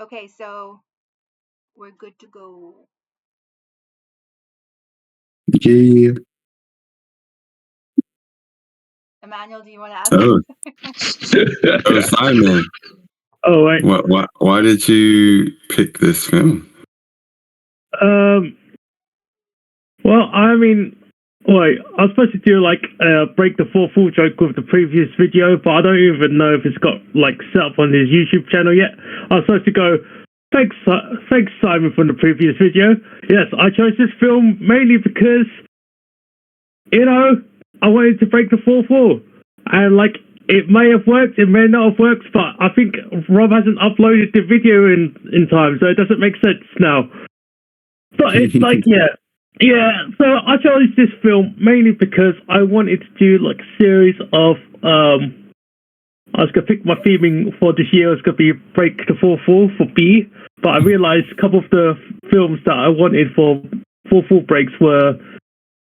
Okay, so we're good to go. Yeah. Emmanuel, do you want to ask? Oh, oh, Simon. Oh, wait. Why did you pick this film? Well, I mean, wait, I was supposed to do like break the fourth wall joke with the previous video, but I don't even know if it's got like set up on his YouTube channel yet. I was supposed to go, thanks Simon from the previous video. Yes, I chose this film mainly because, I wanted to break the fourth wall. And like, it may have worked, it may not have worked, but I think Rob hasn't uploaded the video in time, so it doesn't make sense now. But it's like, yeah. Yeah, so I chose this film mainly because I wanted to do like a series of I was gonna pick my theming for this year was gonna be Break the Fourth Wall for B, but I realized a couple of the films that I wanted for Fourth Wall breaks were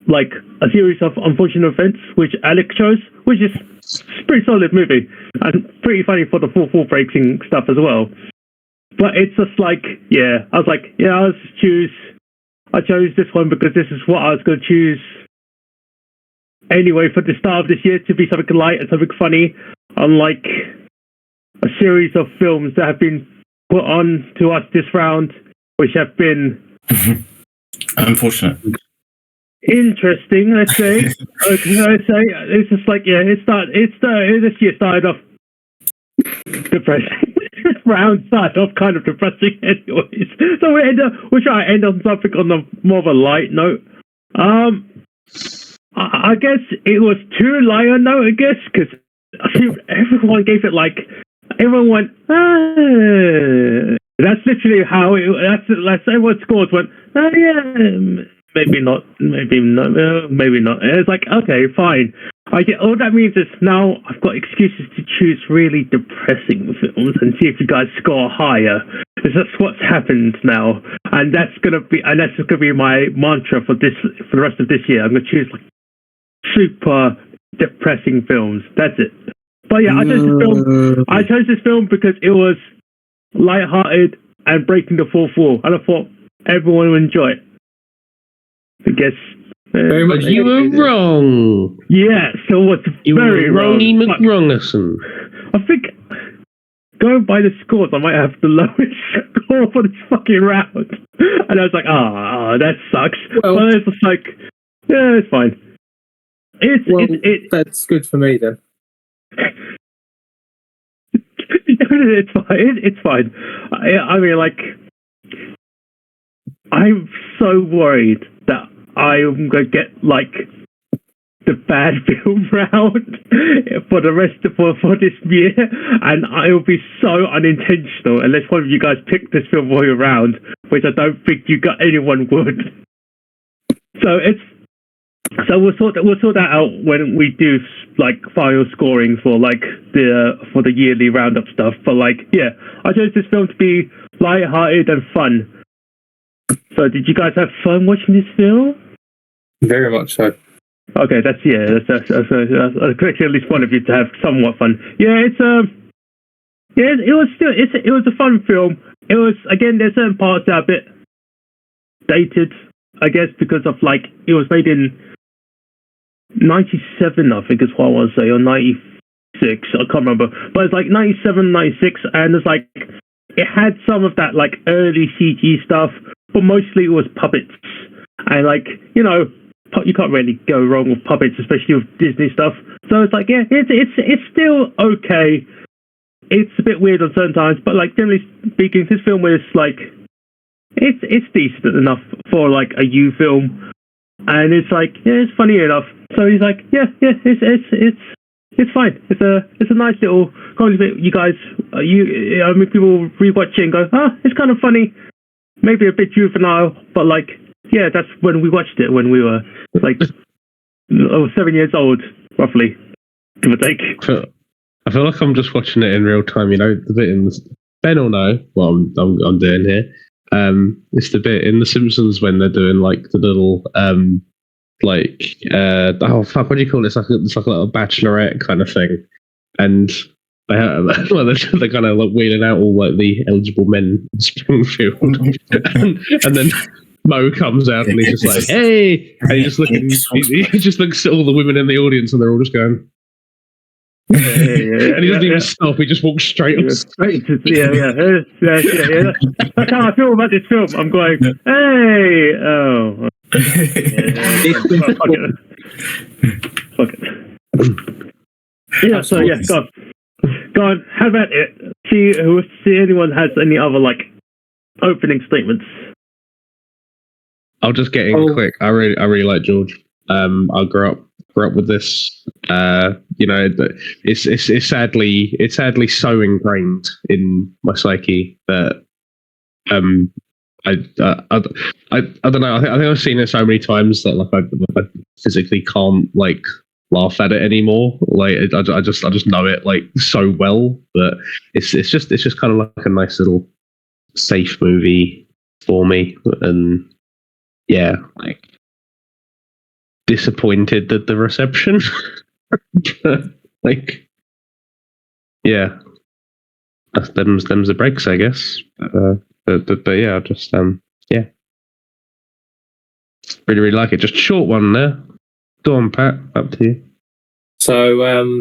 like a series of unfortunate events, which Alex chose, which is a pretty solid movie and pretty funny for the Fourth Wall breaking stuff as well. But it's just like, yeah, I was like, yeah, I chose this one because this is what I was going to choose anyway for the start of this year, to be something light and something funny, unlike a series of films that have been put on to us this round, which have been unfortunate. Interesting, let's say. It's just like, yeah, this year started off depressing. Round started off kind of depressing anyways. So we'll try to end on something on a more of a light note. I guess it was too light a note, I guess, because I think everyone gave it like, everyone went, that's literally how that's everyone scores went, yeah, maybe not. It's like, okay, fine. All that means is now I've got excuses to choose really depressing films and see if you guys score higher. Because that's what's happened now, and that's gonna be my mantra for the rest of this year. I'm gonna choose like super depressing films. That's it. But yeah, I chose this film because it was light-hearted and breaking the fourth wall, and I thought everyone would enjoy it. I guess. But you were wrong. Yeah, so what's very wrong? Ronnie McWrongerson. I think going by the scores, I might have the lowest score for this fucking round. And I was like, that sucks. Well, but it's just like, yeah, it's fine. That's good for me then. It's fine. It's fine. I mean, like, I'm so worried that I'm going to get, like, the bad film round for the rest for this year, and it will be so unintentional unless one of you guys pick this film for your round, which I don't think anyone would. So we'll sort that out when we do like final scoring for like the yearly roundup stuff. But like, yeah, I chose this film to be light-hearted and fun. So did you guys have fun watching this film? Very much so. Okay, that's expecting at least one of you to have somewhat fun. Yeah, it was a fun film. It was, again, there's certain parts that are a bit dated, I guess, because of like it was made in 97, I think is what I want to say, or 96, I can't remember, but it's like 97, 96, and it's like it had some of that like early CG stuff, but mostly it was puppets, and like, you can't really go wrong with puppets, especially with Disney stuff. So it's like, yeah, it's still okay. It's a bit weird on certain times, but like generally speaking, this film is like it's decent enough for like a U film, and it's like, yeah, it's funny enough. So he's like, yeah, it's fine. It's a nice little comedy bit. You guys, people rewatch it and go, it's kind of funny, maybe a bit juvenile, but like, yeah, that's when we watched it when we were like 7 years old, roughly, give or take. I feel like I'm just watching it in real time. The bit in Ben will know what I'm doing here. It's the bit in The Simpsons when they're doing like the little what do you call it? It's like a little bachelorette kind of thing, and well, they're kind of like wheeling out all like the eligible men in Springfield, and then Mo comes out and he's just like, "Hey!" And he just looks at all the women in the audience, and they're all just going. And he doesn't even stop. He just walks straight up. Yeah. That's how I feel about this film. I'm going, hey, oh. Fuck it. Yeah, so yeah, go on. How about it? See anyone has any other like opening statements? I'll just get in quick. I really like George. I grew up with this. It's sadly so ingrained in my psyche that I don't know. I think I've seen it so many times that like I physically can't like laugh at it anymore. Like I just know it like so well that it's just kind of like a nice little safe movie for me. And yeah, like disappointed that the reception. Like, yeah, them's the breaks, I guess. But yeah, just yeah, really like it. Just a short one there. Go on, Pat. Up to you. So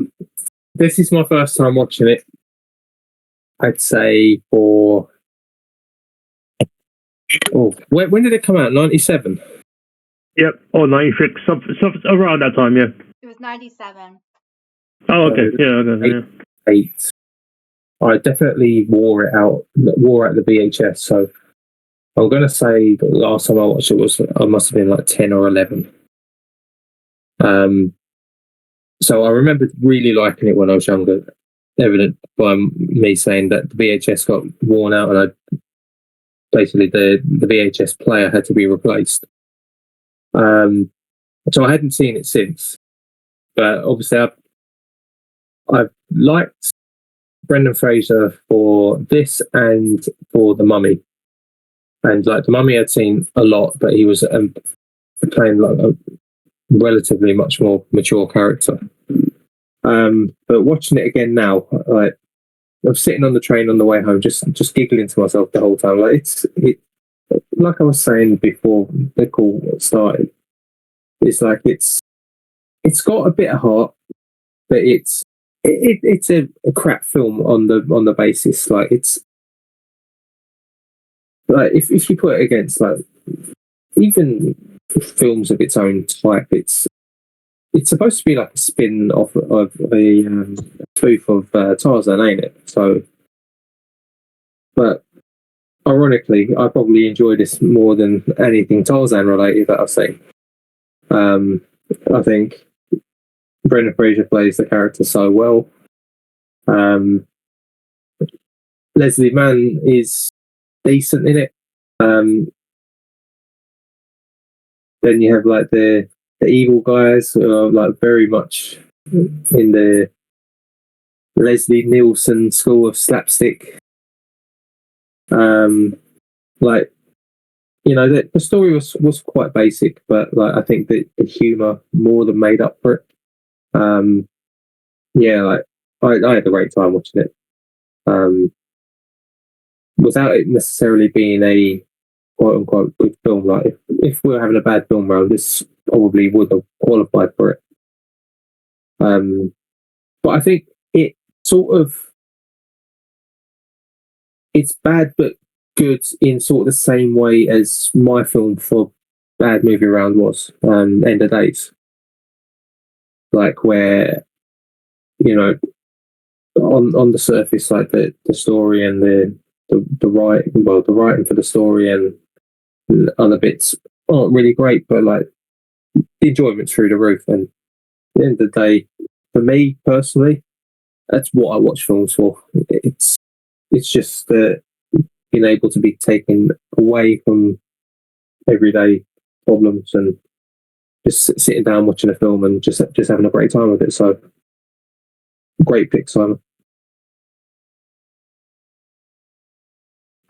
this is my first time watching it. I'd say for when did it come out? 97. Yep, or 96, something around that time. Yeah. It was 97. Oh, okay. Yeah. 8. I definitely wore out the VHS. So I'm going to say the last time I watched it I must have been like 10 or 11. So I remember really liking it when I was younger. Evident by me saying that the VHS got worn out, and basically the VHS player had to be replaced. So I hadn't seen it since, but obviously I've liked Brendan Fraser for this and for The Mummy. And like The Mummy I'd seen a lot, but he was playing like a relatively much more mature character. But watching it again now, like I'm sitting on the train on the way home, just giggling to myself the whole time. Like it like I was saying before the call started. It's like it's got a bit of heart, but it's a crap film on the basis. Like it's like if you put it against like even films of its own type, it's supposed to be like a spin off of a spoof of Tarzan, ain't it? So, but ironically, I probably enjoy this more than anything Tarzan related that I've seen. I think Brendan Fraser plays the character so well. Leslie Mann is decent in it. Then you have like the evil guys who are like very much in the Leslie Nielsen school of slapstick. Like, you know, the story was quite basic, but like I think that the humor more than made up for it. Yeah, like I had a great time watching it. Without it necessarily being a quote unquote good film, like if we were having a bad film round, this probably would have qualified for it. But I think it sort of it's bad but good in sort of the same way as my film for bad movie round was End of Days. Like where, you know, on the surface, like the story and the writing for the story and other bits aren't really great, but like the enjoyment's through the roof. And at the end of the day, for me personally, that's what I watch films for. It's just being able to be taken away from everyday problems and just sitting down watching a film and just having a great time with it. So great pick, Simon.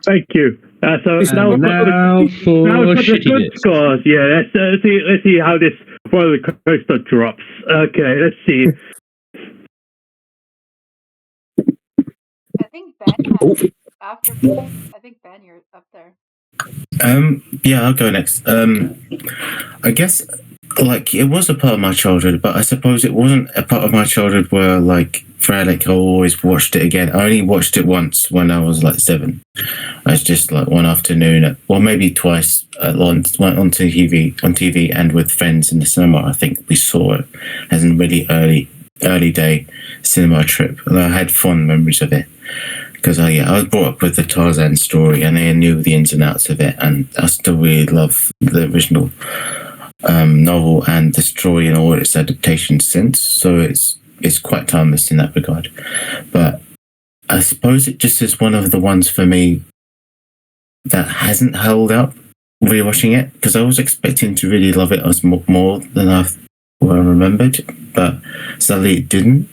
Thank you. So now for the good shittiness. scores. Yeah, let's see how this roller coaster drops. Okay, let's see. think Ben Oh, has after Paul. I think Ben, you're up there. Yeah, I'll go next. I guess like it was a part of my childhood, but I suppose it wasn't a part of my childhood where like I always watched it again. I only watched it once when I was like 7. It's just like one afternoon, well maybe twice on TV and with friends in the cinema. I think we saw it as a really early day cinema trip, and I had fond memories of it. Because I was brought up with the Tarzan story, and I knew the ins and outs of it, and I still really love the original novel and the story and all its adaptations since. So it's quite timeless in that regard. But I suppose it just is one of the ones for me that hasn't held up rewatching it, because I was expecting to really love it as more than I remembered, but sadly it didn't.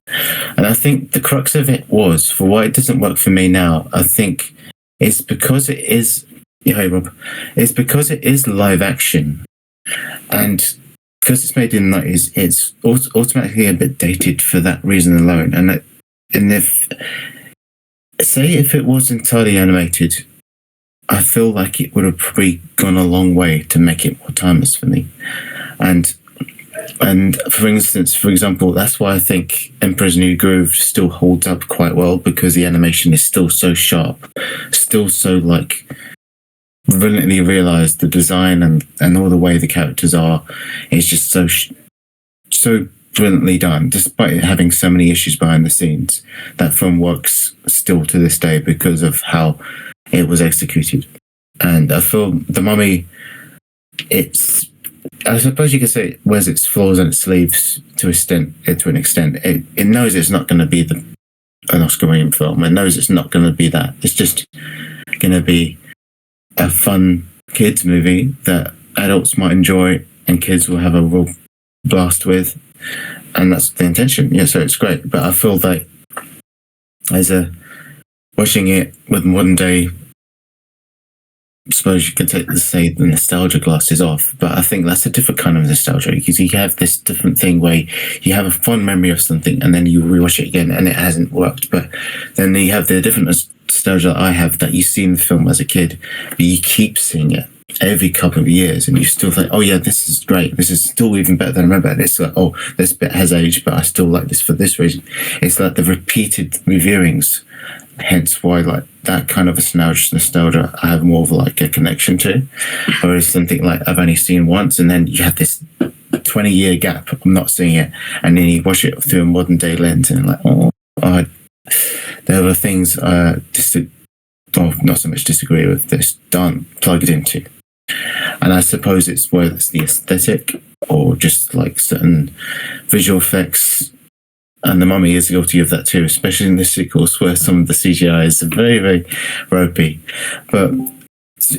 And I think the crux of it was, for why it doesn't work for me now, I think it's because it is, hey Rob, it's because it is live action, and because it's made in the 90s, it's automatically a bit dated for that reason alone. And if it was entirely animated, I feel like it would have probably gone a long way to make it more timeless for me. And for example, that's why I think Emperor's New Groove still holds up quite well, because the animation is still so sharp, still so like brilliantly realized. The design and all the way the characters are is just so brilliantly done, despite it having so many issues behind the scenes. That film works still to this day because of how it was executed. And I feel The Mummy, I suppose you could say it wears its flaws and its sleeves to an extent. It knows it's not going to be an Oscar-winning film. It knows it's not going to be that. It's just going to be a fun kids movie that adults might enjoy and kids will have a real blast with, and that's the intention. Yeah, so it's great. But I feel like watching it with modern day, I suppose you can say the nostalgia glasses off, but I think that's a different kind of nostalgia, because you have this different thing where you have a fond memory of something and then you rewatch it again and it hasn't worked. But then you have the different nostalgia I have, that you've seen the film as a kid, but you keep seeing it every couple of years and you still think, oh yeah, this is great, this is still even better than I remember. And it's like, oh, this bit has aged, but I still like this for this reason. It's like the repeated reviewings, hence why like that kind of a nostalgia I have more of like a connection to, whereas something like I've only seen once, and then you have this 20-year gap of not seeing it, and then you watch it through a modern day lens and like, there were things not so much disagree with, this plugged into. And I suppose it's whether it's the aesthetic or just like certain visual effects. And The Mummy is guilty of that too, especially in the sequels, where some of the CGI is very, very ropey. But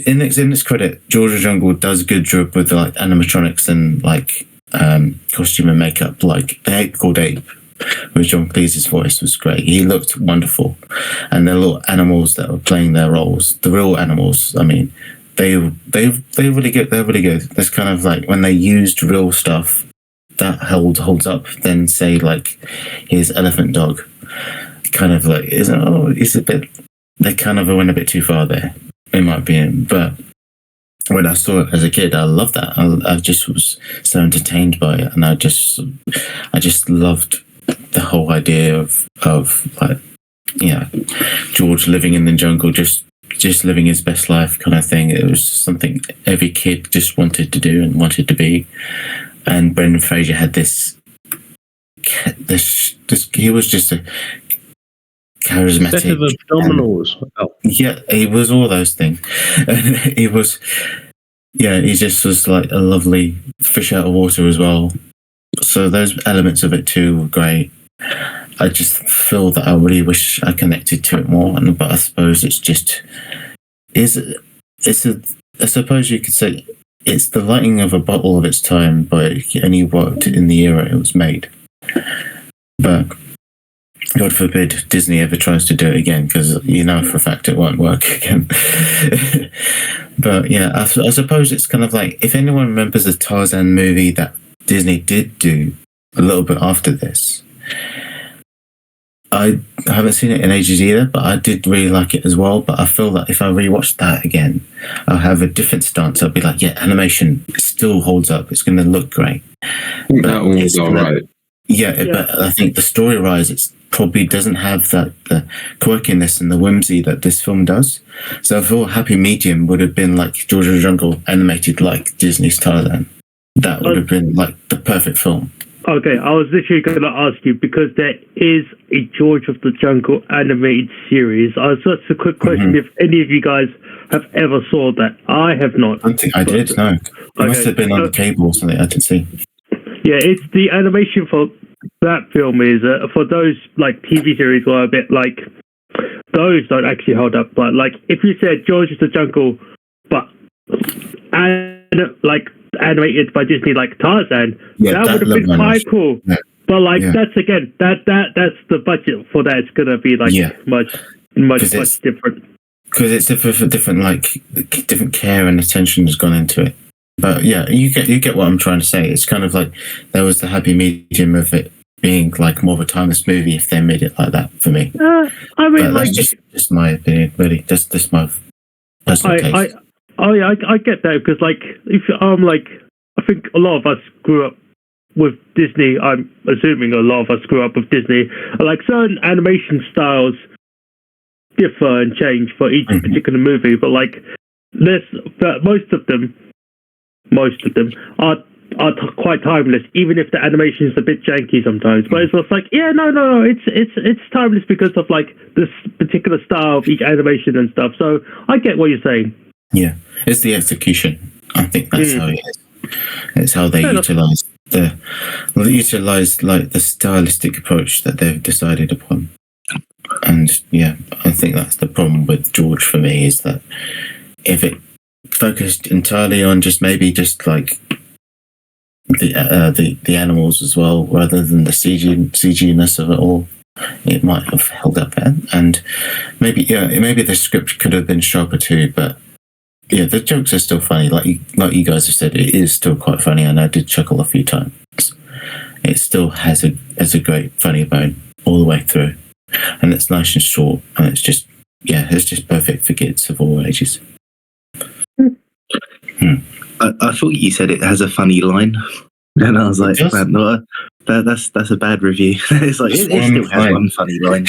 in its credit, George of the Jungle does a good job with like animatronics and like costume and makeup. Like The Ape Called Ape, with John Cleese's voice, was great. He looked wonderful. And the little animals that were playing their roles, the real animals, I mean, they're really good. They're really good. That's kind of like when they used real stuff that holds up, then say like his elephant dog, kind of like it's a bit, they kind of went a bit too far there in my opinion. But when I saw it as a kid, I loved that. I just was so entertained by it, and I just loved the whole idea of like, yeah, George living in the jungle, just living his best life kind of thing. It was something every kid just wanted to do and wanted to be. And Brendan Fraser had this he was just a charismatic set of abdominals. Yeah, he was all those things. And he just was like a lovely fish out of water as well. So those elements of it too were great. I just feel that I really wish I connected to it more, but I suppose it's just I suppose you could say it's the lightning of a bottle of its time, but it only worked in the era it was made. But God forbid Disney ever tries to do it again, because you know for a fact it won't work again. But yeah, I suppose it's kind of like, if anyone remembers the Tarzan movie that Disney did do a little bit after this, I haven't seen it in ages either, but I did really like it as well. But I feel that if I rewatch that again, I'll have a different stance. I'll be like, yeah, animation still holds up. It's going to look great. I think that one was all right. Yeah, but I think the story wise, it probably doesn't have that the quirkiness and the whimsy that this film does. So I feel Happy Medium would have been like George of the Jungle animated like Disney's Tarzan. That would have been like the perfect film. Okay, I was literally going to ask you because there is a George of the Jungle animated series. Just a quick question: if any of you guys have ever saw that, I have not. I don't think I did. No, it must have been on the cable or something. I didn't see. Yeah, it's the animation for that film is for those like TV series were a bit like those don't actually hold up. But like if you said George of the Jungle, but like animated by Disney like Tarzan, that would have been quite cool. Yeah. But like that's again that's the budget for that. It's gonna be like much different. Because it's different like different care and attention has gone into it. But yeah, you get what I'm trying to say. It's kind of like there was the happy medium of it being like more of a timeless movie if they made it like that for me. I mean, like just my opinion, really. That's my personal taste. I get that because like if like I think a lot of us grew up with Disney. I'm assuming a lot of us grew up with Disney. Like certain animation styles differ and change for each particular movie, but like most of them are quite timeless, even if the animation is a bit janky sometimes. But it's just like, no, it's timeless because of like this particular style of each animation and stuff. So I get what you're saying. Yeah, it's the execution. I think that's how it is. It's how they utilize like the stylistic approach that they've decided upon. And yeah, I think that's the problem with George for me is that if it focused entirely on just like the animals as well, rather than the CG-ness of it all, it might have held up. And maybe the script could have been sharper too. But yeah, the jokes are still funny. Like you guys have said, it is still quite funny, and I did chuckle a few times. It still has a great funny bone all the way through, and it's nice and short, and it's just perfect for kids of all ages. I thought you said it has a funny line, and I was like, man, no, that's a bad review. It's like it still has one funny line.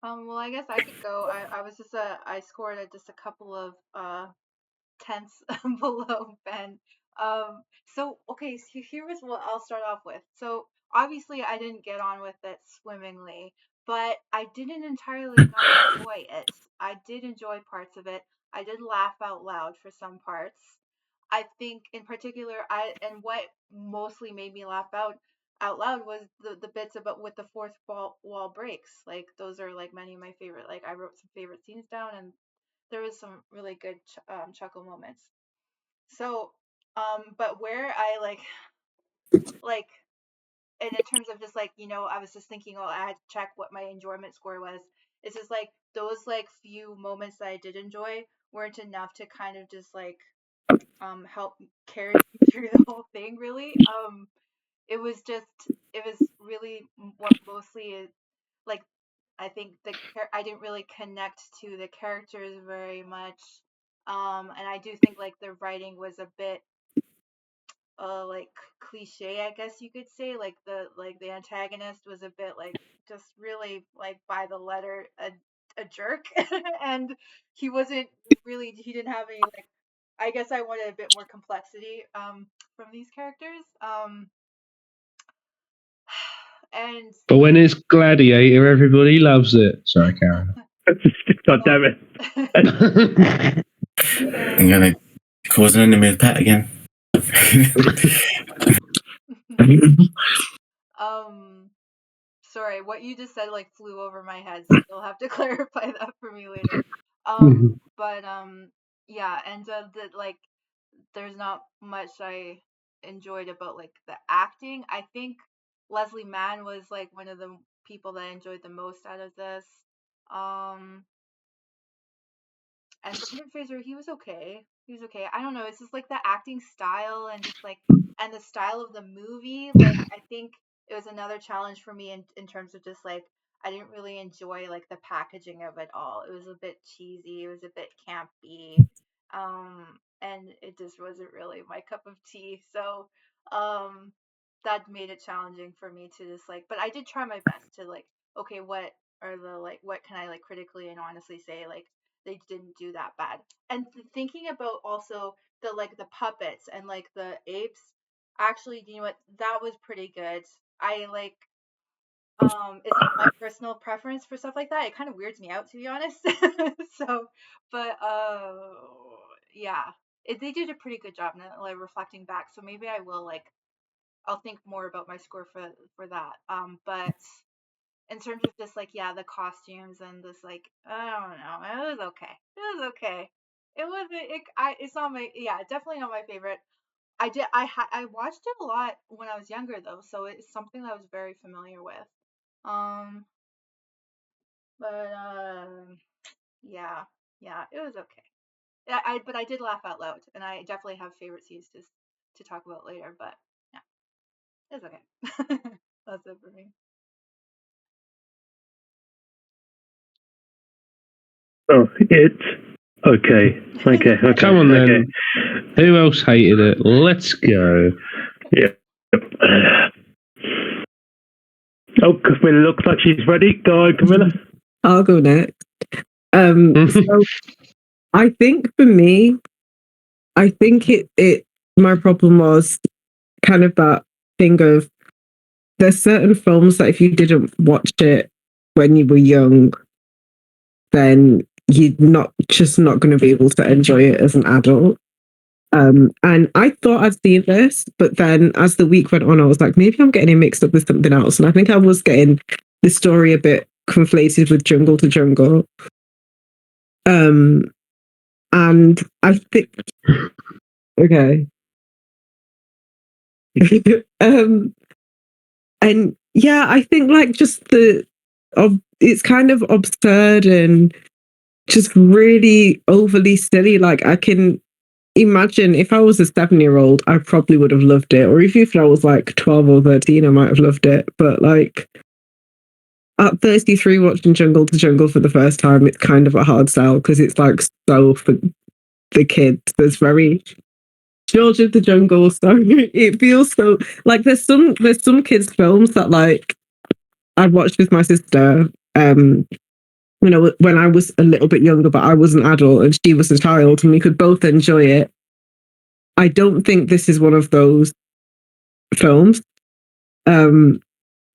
Well, I guess I could go. I was just I scored at just a couple of tenths below Ben. So okay, so here is what I'll start off with. So obviously I didn't get on with it swimmingly, but I didn't entirely not enjoy it. I did enjoy parts of it. I did laugh out loud for some parts. I think in particular and what mostly made me laugh out loud was the bits about with the fourth wall breaks. Like those are like many of my favorite. Like I wrote some favorite scenes down, and there was some really good chuckle moments. So, but where I like, and in terms of just like, I was just thinking, oh, I had to check what my enjoyment score was. It's just like those like few moments that I did enjoy weren't enough to kind of just like help carry me through the whole thing. Really, it was really what mostly is like. I think I didn't really connect to the characters very much. And I do think like the writing was a bit like cliche, I guess you could say. Like the antagonist was a bit like just really like by the letter a jerk. And he didn't have any like, I guess I wanted a bit more complexity from these characters. And But when it's Gladiator, everybody loves it. Sorry, Karen. God damn it. I'm gonna cause an enemy with Pat again. Sorry, what you just said like flew over my head, so you'll have to clarify that for me later. But yeah, and like there's not much I enjoyed about like the acting. I think Leslie Mann was like one of the people that I enjoyed the most out of this. And Brendan Fraser, he was okay. He was okay. I don't know. It's just like the acting style and just like and the style of the movie. Like I think it was another challenge for me in terms of just like I didn't really enjoy like the packaging of it all. It was a bit cheesy. It was a bit campy. And it just wasn't really my cup of tea. So that made it challenging for me to just like. But I did try my best to like. Okay, what are the like? What can I like critically and honestly say like they didn't do that bad? And thinking about also the like the puppets and like the apes, actually, you know what, that was pretty good. I like it's not my personal preference for stuff like that. It kind of weirds me out, to be honest. So but yeah, they did a pretty good job now, like reflecting back, so maybe I will like I'll think more about my score for that. But in terms of just like yeah the costumes and this like I don't know, it was okay, it was okay. It wasn't it's not my, yeah, definitely not my favorite. I watched it a lot when I was younger though, so it's something that I was very familiar with. um but yeah, yeah, it was okay. But I did laugh out loud, and I definitely have favorite scenes to talk about later, but yeah, it's okay. That's it for me. Oh, it. Okay. Okay. Come on Okay. then. Who else hated it? Let's go. Yeah. Oh, Camilla looks like she's ready. Go on, Camilla. I'll go next. So I think for me, I think it my problem was kind of that thing of there's certain films that if you didn't watch it when you were young, then you're not going to be able to enjoy it as an adult. And I thought I'd seen this, but then as the week went on, I was like, maybe I'm getting it mixed up with something else. And I think I was getting the story a bit conflated with Jungle to Jungle. And I think okay. And yeah, I think like just it's kind of absurd and just really overly silly. Like I can imagine if I was a 7-year-old, I probably would have loved it. Or if I was like 12 or 13, I might have loved it. But like at 33 watching Jungle to Jungle for the first time, it's kind of a hard sell because it's like so for the kids. There's very George of the Jungle stuff. It feels so like there's some kids films that like I watched with my sister. When I was a little bit younger, but I was an adult and she was a child, and we could both enjoy it. I don't think this is one of those films. And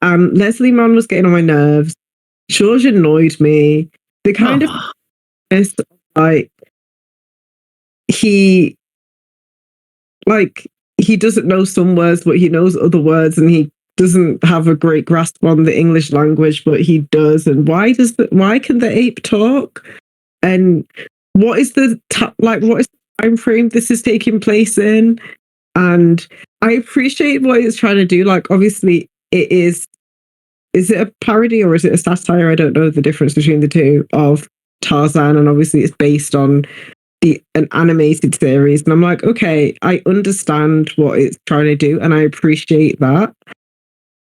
Leslie Mann was getting on my nerves. George annoyed me. The kind of like he like he doesn't know some words, but he knows other words, and he doesn't have a great grasp on the English language, but he does. And why can the ape talk? And what is the what is the time frame this is taking place in? And I appreciate what it's trying to do. Like, obviously, it is. Is it a parody or is it a satire? I don't know the difference between the two of Tarzan, and obviously it's based on an animated series. And I'm like, okay, I understand what it's trying to do, and I appreciate that.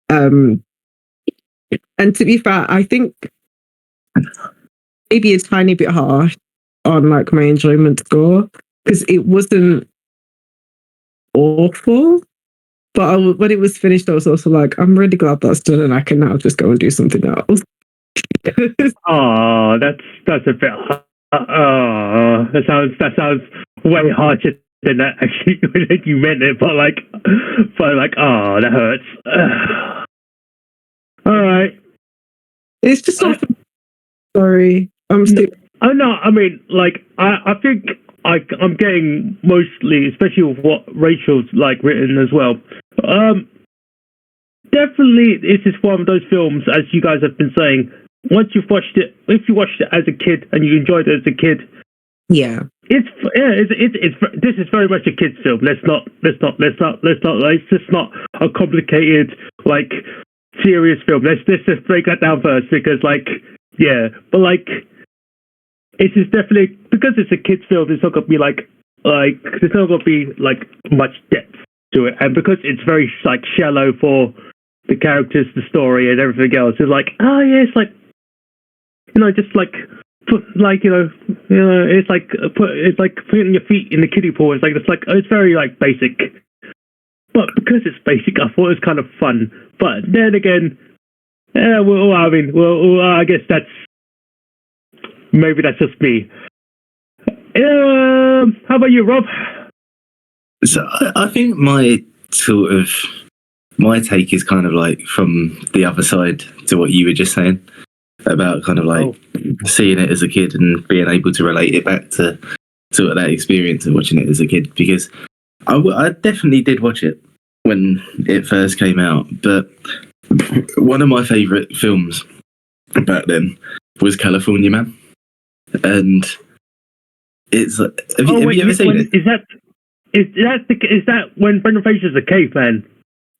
And to be fair, I think maybe a tiny bit harsh on like my enjoyment score because it wasn't awful. But when it was finished, I was also like, I'm really glad that's done, and I can now just go and do something else. Oh, that's a bit. That sounds way harsher than that actually when you meant it. But like, oh, that hurts. All right. It's just not. Sorry, I'm still. Oh no, I mean, like, I think I'm getting mostly, especially with what Rachel's like written as well. Definitely, this is one of those films, as you guys have been saying. Once you've watched it, if you watched it as a kid and you enjoyed it as a kid, yeah, it's this is very much a kids' film. Let's just not a complicated like serious film. Let's just break that down first because like yeah, but like. It is definitely because it's a kids' film. It's not gonna be like like there's not gonna be like much depth to it, and because it's very like shallow for the characters, the story, and everything else, it's like, oh yeah, it's like, just like like it's like putting your feet in the kiddie pool. It's very like basic, but because it's basic, I thought it was kind of fun. But then again, I guess maybe that's just me. How about you, Rob? So I think my take is kind of like from the other side to what you were just saying about kind of like seeing it as a kid and being able to relate it back to sort of that experience of watching it as a kid, because I definitely did watch it when it first came out, but one of my favourite films back then was California Man, and it's have you ever seen it? Is that when Brendan Fraser's a caveman?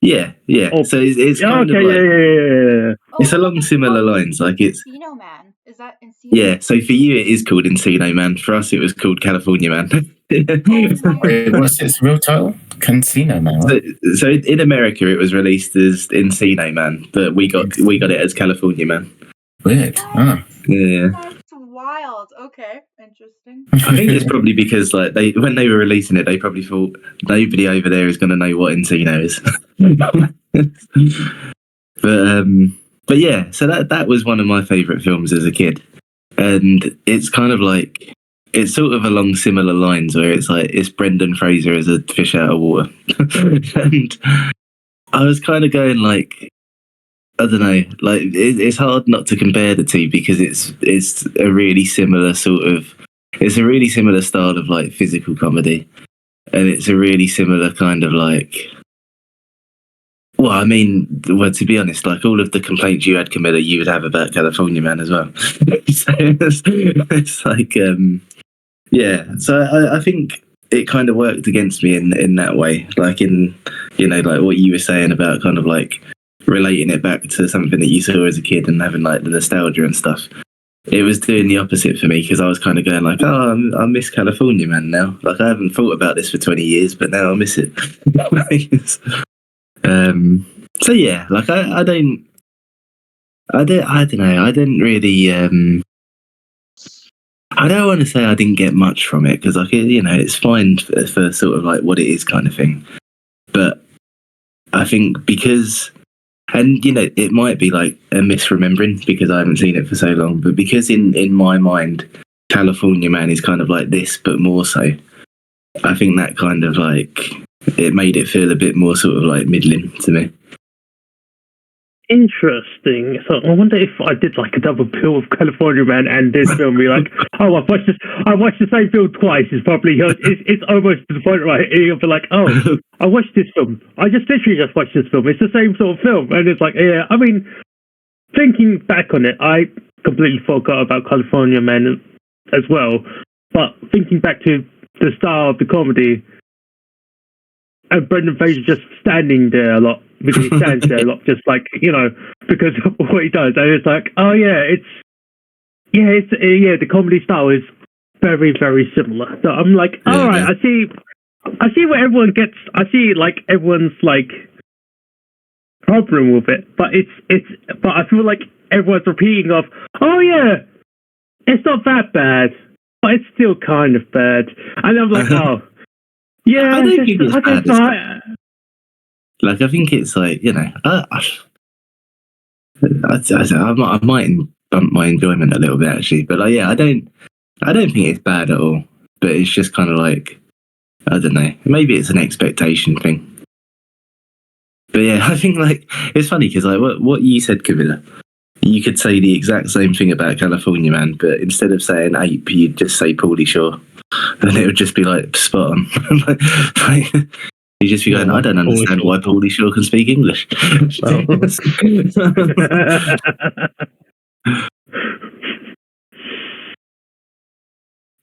Yeah. Oh. So it's kind of like, yeah. It's along similar lines. Like it's Encino Man. Is that Encino? Yeah. So for you, it is called Encino Man. For us, it was called California Man. What's its real title? Encino Man. Right? So in America, it was released as Encino Man, but we got it as California Man. Weird. Yeah. That's wild. Okay, interesting. I think it's probably because like when they were releasing it, they probably thought nobody over there is going to know what Encino is. But yeah, so that was one of my favourite films as a kid, and it's kind of like it's sort of along similar lines where it's like it's Brendan Fraser as a fish out of water, and I was kind of going like, I don't know, like it's hard not to compare the two because it's a really similar it's a really similar style of like physical comedy, and it's a really similar kind of like, to be honest, like all of the complaints you had, Camilla, you would have about California Man as well. So it's like, yeah. So I think it kind of worked against me in that way, like like what you were saying about kind of like relating it back to something that you saw as a kid and having like the nostalgia and stuff. It was doing the opposite for me because I was kind of going like, oh, I miss California Man now. Like I haven't thought about this for 20 years, but now I miss it. So yeah, like I don't know. I didn't really. I don't want to say I didn't get much from it because, like, it's fine for sort of like what it is kind of thing. But I think because, and it might be like a misremembering because I haven't seen it for so long. But because in my mind, California Man is kind of like this, but more so. I think that kind of like it made it feel a bit more sort of like middling to me. Interesting. So I wonder if I did like a double bill of California Man and this film, be like, oh, I watched the same film twice. It's probably it's almost to the point where you'll be like, oh, I watched this film. I just literally just watched this film. It's the same sort of film, and it's like, yeah. I mean, thinking back on it, I completely forgot about California Man as well. But thinking back to the style of the comedy, and Brendan Fraser just standing there a lot. Because he stands there a lot, just like, because of what he does. And it's like, oh yeah, the comedy style is very, very similar. So I'm like, all right, I see what everyone gets. I see like everyone's like problem with it, but but I feel like everyone's repeating of, oh yeah, it's not that bad, but it's still kind of bad. And I'm like, oh, yeah, I don't think it's bad. Like, I think it's like, I might bump my enjoyment a little bit actually, but like, yeah, I don't think it's bad at all. But it's just kind of like, I don't know, maybe it's an expectation thing. But yeah, I think like it's funny because like what you said, Camilla, you could say the exact same thing about California Man, but instead of saying ape, you'd just say Pauly Shore, and it would just be like spot on. You just be going, I don't understand why Pauly Shore can speak English.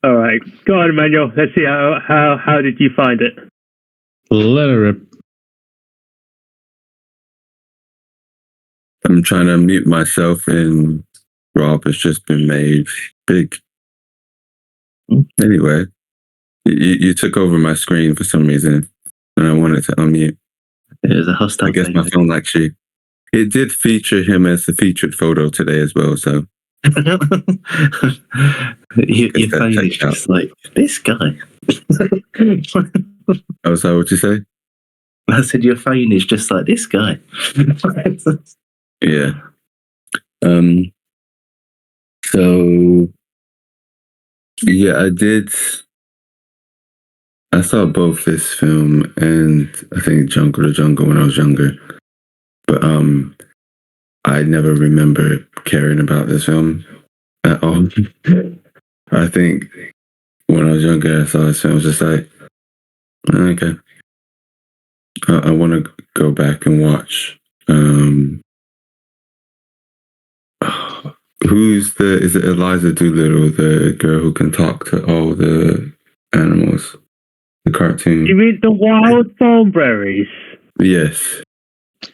All right, go on, Emmanuel. Let's see how did you find it? Let her rip. I'm trying to mute myself, and Rob has just been made big. Anyway, You took over my screen for some reason, and I wanted to unmute. It was a hostile I guess my takeover. phone actually. It did feature him as the featured photo today as well. So your Get that phone is checked out. just like this guy. oh, sorry, what you say? I said your phone is just like this guy. Yeah. So yeah, I saw both this film and I think Jungle to Jungle when I was younger. But I never remember caring about this film at all. I think when I was younger, I saw this film, I was just like, okay. I want to go back and watch. Is it Eliza Doolittle, the girl who can talk to all the animals? The cartoon. You mean the wild thornberries? Yes.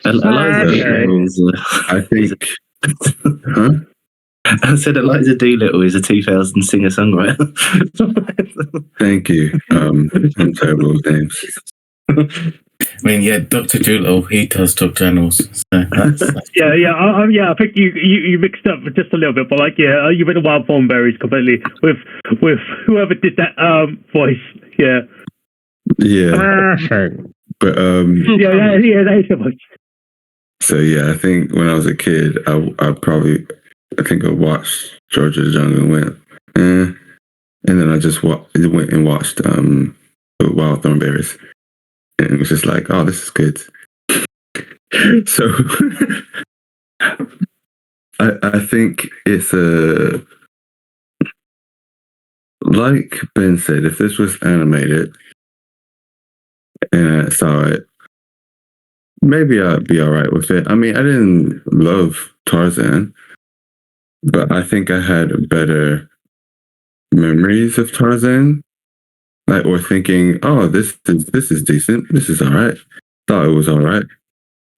Eliza Doolittle is I think. Huh? I said Eliza Doolittle is a 2000 singer-songwriter. Thank you. I'm terrible with names. I mean, yeah, Dr. Doolittle, he does talk to animals. So that's Yeah. I think you mixed up just a little bit, but like, yeah, you meant the wild thornberries completely with whoever did that voice. Yeah. Yeah. But Yeah, that is the voice. So yeah, I think when I was a kid, I think I watched George of the Jungle and went, and then I just went and watched the Wild Thornberries, and it was just like, oh, this is good. So I think it's like Ben said, if this was animated and I saw it, maybe I'd be all right with it. I mean, I didn't love Tarzan, but I think I had better memories of Tarzan, like, or thinking, oh, this is decent. This is all right. Thought it was all right.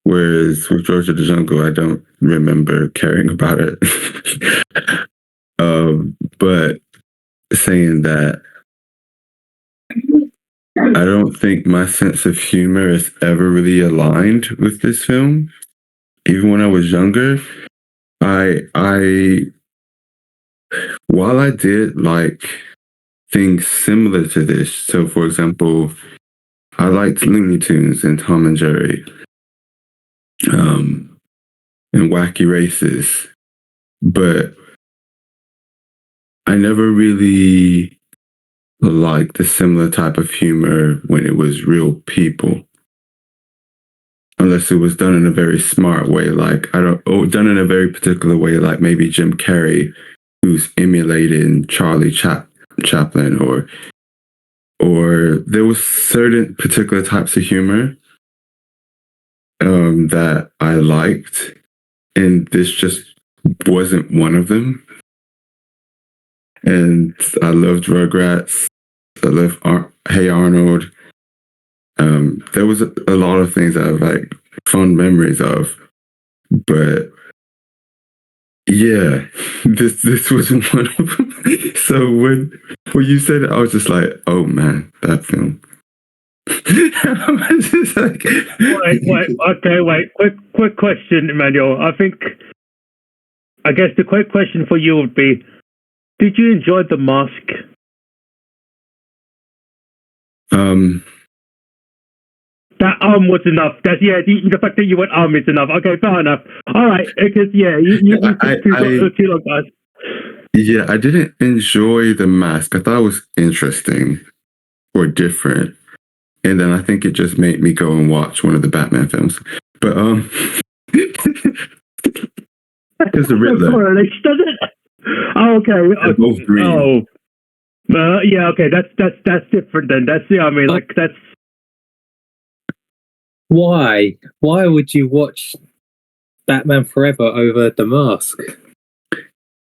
Whereas with George of the Jungle, I don't remember caring about it. But saying that, I don't think my sense of humor is ever really aligned with this film. Even when I was younger, I while I did like things similar to this. So, for example, I liked Looney Tunes and Tom and Jerry, and Wacky Races, but I never really liked the similar type of humor when it was real people. Unless it was done in a very smart way, like done in a very particular way, like maybe Jim Carrey, who's emulating Charlie Chaplin, or there was certain particular types of humor that I liked, and this just wasn't one of them. And I loved Rugrats. I loved Hey Arnold. There was a lot of things I have like fond memories of, but yeah, this wasn't one of them. So when you said it, I was just like, oh man, that film. I was just like, Wait. Quick question, Emmanuel. I guess the quick question for you would be, did you enjoy The Mask? That was enough. The fact that you went is enough. Okay, fair enough. All right, because you too long, guys. Yeah, I didn't enjoy The Mask. I thought it was interesting or different, and then I think it just made me go and watch one of the Batman films. But because the Riddler. Does it? Oh, okay. Both green. Oh, yeah. Okay, that's different then. That's that's. Why? Why would you watch Batman Forever over The Mask?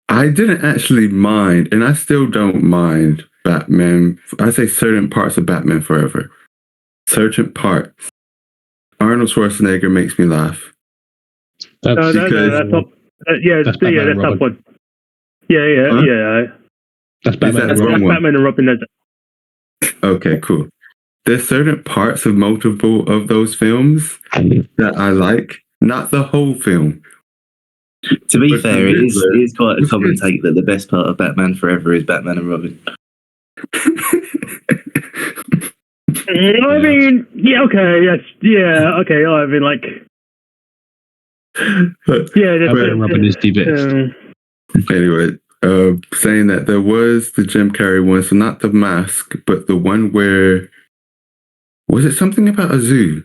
I didn't actually mind, and I still don't mind Batman. I say certain parts of Batman Forever. Certain parts. Arnold Schwarzenegger makes me laugh. That's top one. Yeah. That's Is Batman. that That's wrong one? Batman and Robin. Okay, cool. There's certain parts of multiple of those films that I like, not the whole film. To be But the fair, it Riddler is quite a was common good. take that the best part of Batman Forever is Batman and Robin. I mean, yeah, okay, yes, yeah, okay. I mean, like, yeah, Batman and Robin is the best. Anyway, saying that there was the Jim Carrey one, so not the mask, but the one where was it something about a zoo?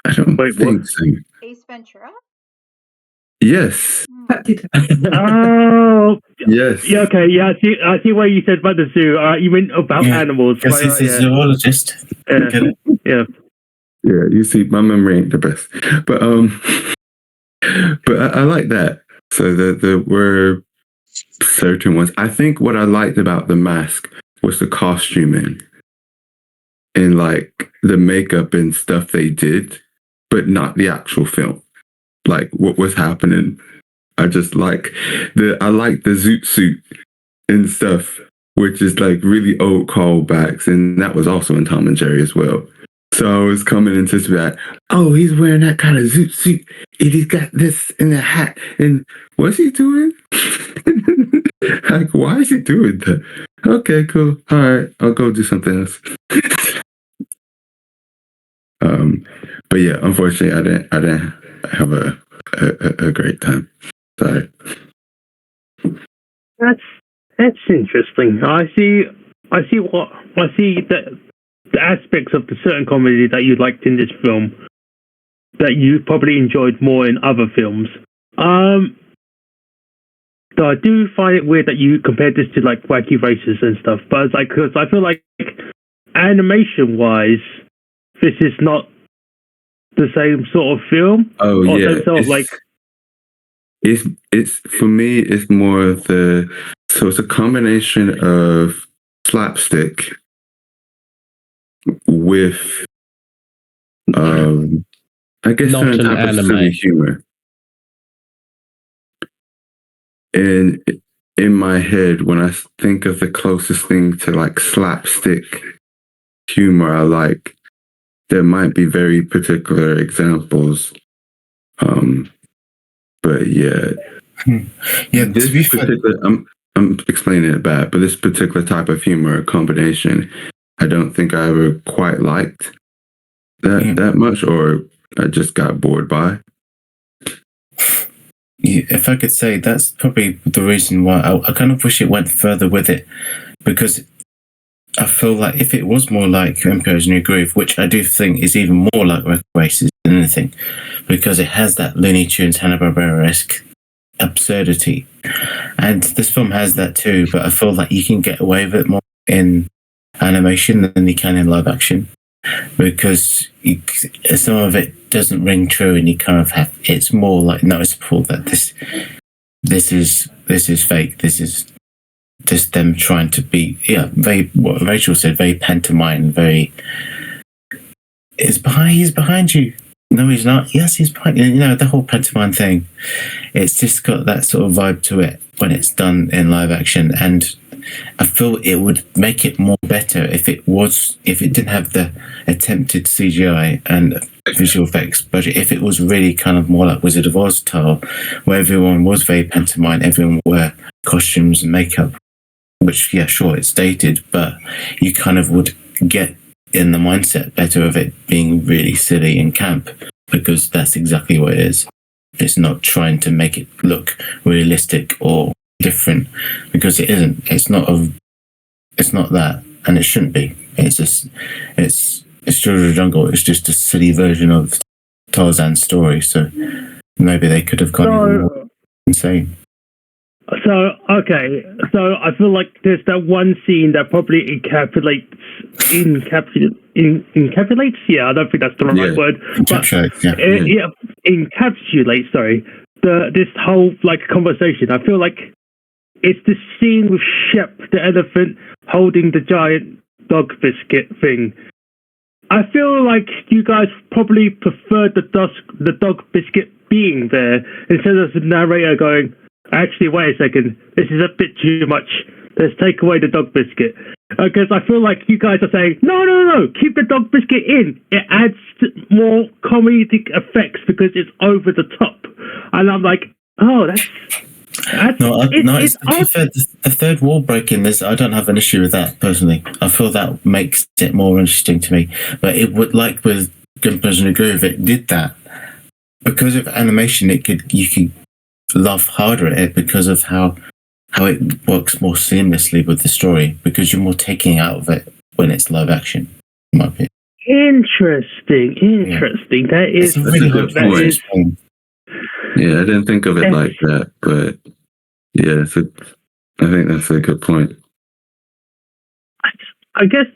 I don't Wait, think what? so. Ace Ventura? Yes, Oh, yes. yeah, okay, yeah. I see what you said about the zoo. You meant about Yeah, animals, because right? he's a Yeah, zoologist. yeah, Get it? yeah. Yeah, you see, my memory ain't the best, but but I like that. So there were certain ones. I think what I liked about the mask was the costuming and like the makeup and stuff they did, but not the actual film. Like what was happening. I just like I like the zoot suit and stuff, which is like really old callbacks, and that was also in Tom and Jerry as well. So I was coming into that. Oh, he's wearing that kind of zoot suit, and he's got this in the hat. And what's he doing? Like, why is he doing that? Okay, cool. All right, I'll go do something else. But yeah, unfortunately, I didn't have a great time. Sorry. That's interesting. I see the aspects of the certain comedy that you liked in this film that you probably enjoyed more in other films. So I do find it weird that you compared this to like Wacky Races and stuff, but it's like because I feel like animation wise, this is not the same sort of film. Oh or yeah, same sort of like it's for me. It's more of it's a combination of slapstick with I guess Not certain an type of anime. silly humor. And in my head, when I think of the closest thing to like slapstick humor, I like there might be very particular examples. But yeah, Yeah, this to be fair, particular, I'm explaining it bad, but this particular type of humor combination, I don't think I ever quite liked that much, or I just got bored by. if I could say, that's probably the reason why I kind of wish it went further with it, because I feel like if it was more like Emperor's New Groove, which I do think is even more like Wreck Races than anything, because it has that Looney Tunes Hanna-Barbera-esque absurdity, and this film has that too. But I feel like you can get away with it more in animation than you can in live action, because some of it doesn't ring true, and you kind of have it's more like noticeable that this is fake. This is just them trying to be very what Rachel said, very pantomime, very he's behind you. No, he's not. Yes, he's behind you. You know, the whole pantomime thing. It's just got that sort of vibe to it when it's done in live action, and I feel it would make it more better if it didn't have the attempted CGI and visual effects budget. If it was really kind of more like Wizard of Oz style, where everyone was very pantomime, everyone wore costumes and makeup, which yeah, sure, it's dated, but you kind of would get in the mindset better of it being really silly and camp, because that's exactly what it is. It's not trying to make it look realistic or different, because it isn't. It's not that, and it shouldn't be. It's just it's George of the Jungle. It's just a silly version of Tarzan's story. So maybe they could have gone even more insane. So okay, so I feel like there's that one scene that probably encapsulates. Yeah, I don't think that's the right word. Encapsulates. Encapsulates. Sorry, this whole like conversation. I feel like it's the scene with Shep the elephant holding the giant dog biscuit thing. I feel like you guys probably preferred the dog biscuit being there instead of the narrator going, actually, wait a second, this is a bit too much. Let's take away the dog biscuit. Because I feel like you guys are saying, no, keep the dog biscuit in. It adds more comedic effects because it's over the top. And I'm like, oh, that's the third wall breaking. I don't have an issue with that personally. I feel that makes it more interesting to me. But it would, like with Gunpowder and Groove, it did that because of animation. You could laugh harder at it because of how it works more seamlessly with the story, because you're more taking out of it when it's live action, in my opinion. Interesting. Yeah. That is It's really hard to explain. Yeah, I didn't think of it like that, but yeah, I think that's a good point. I guess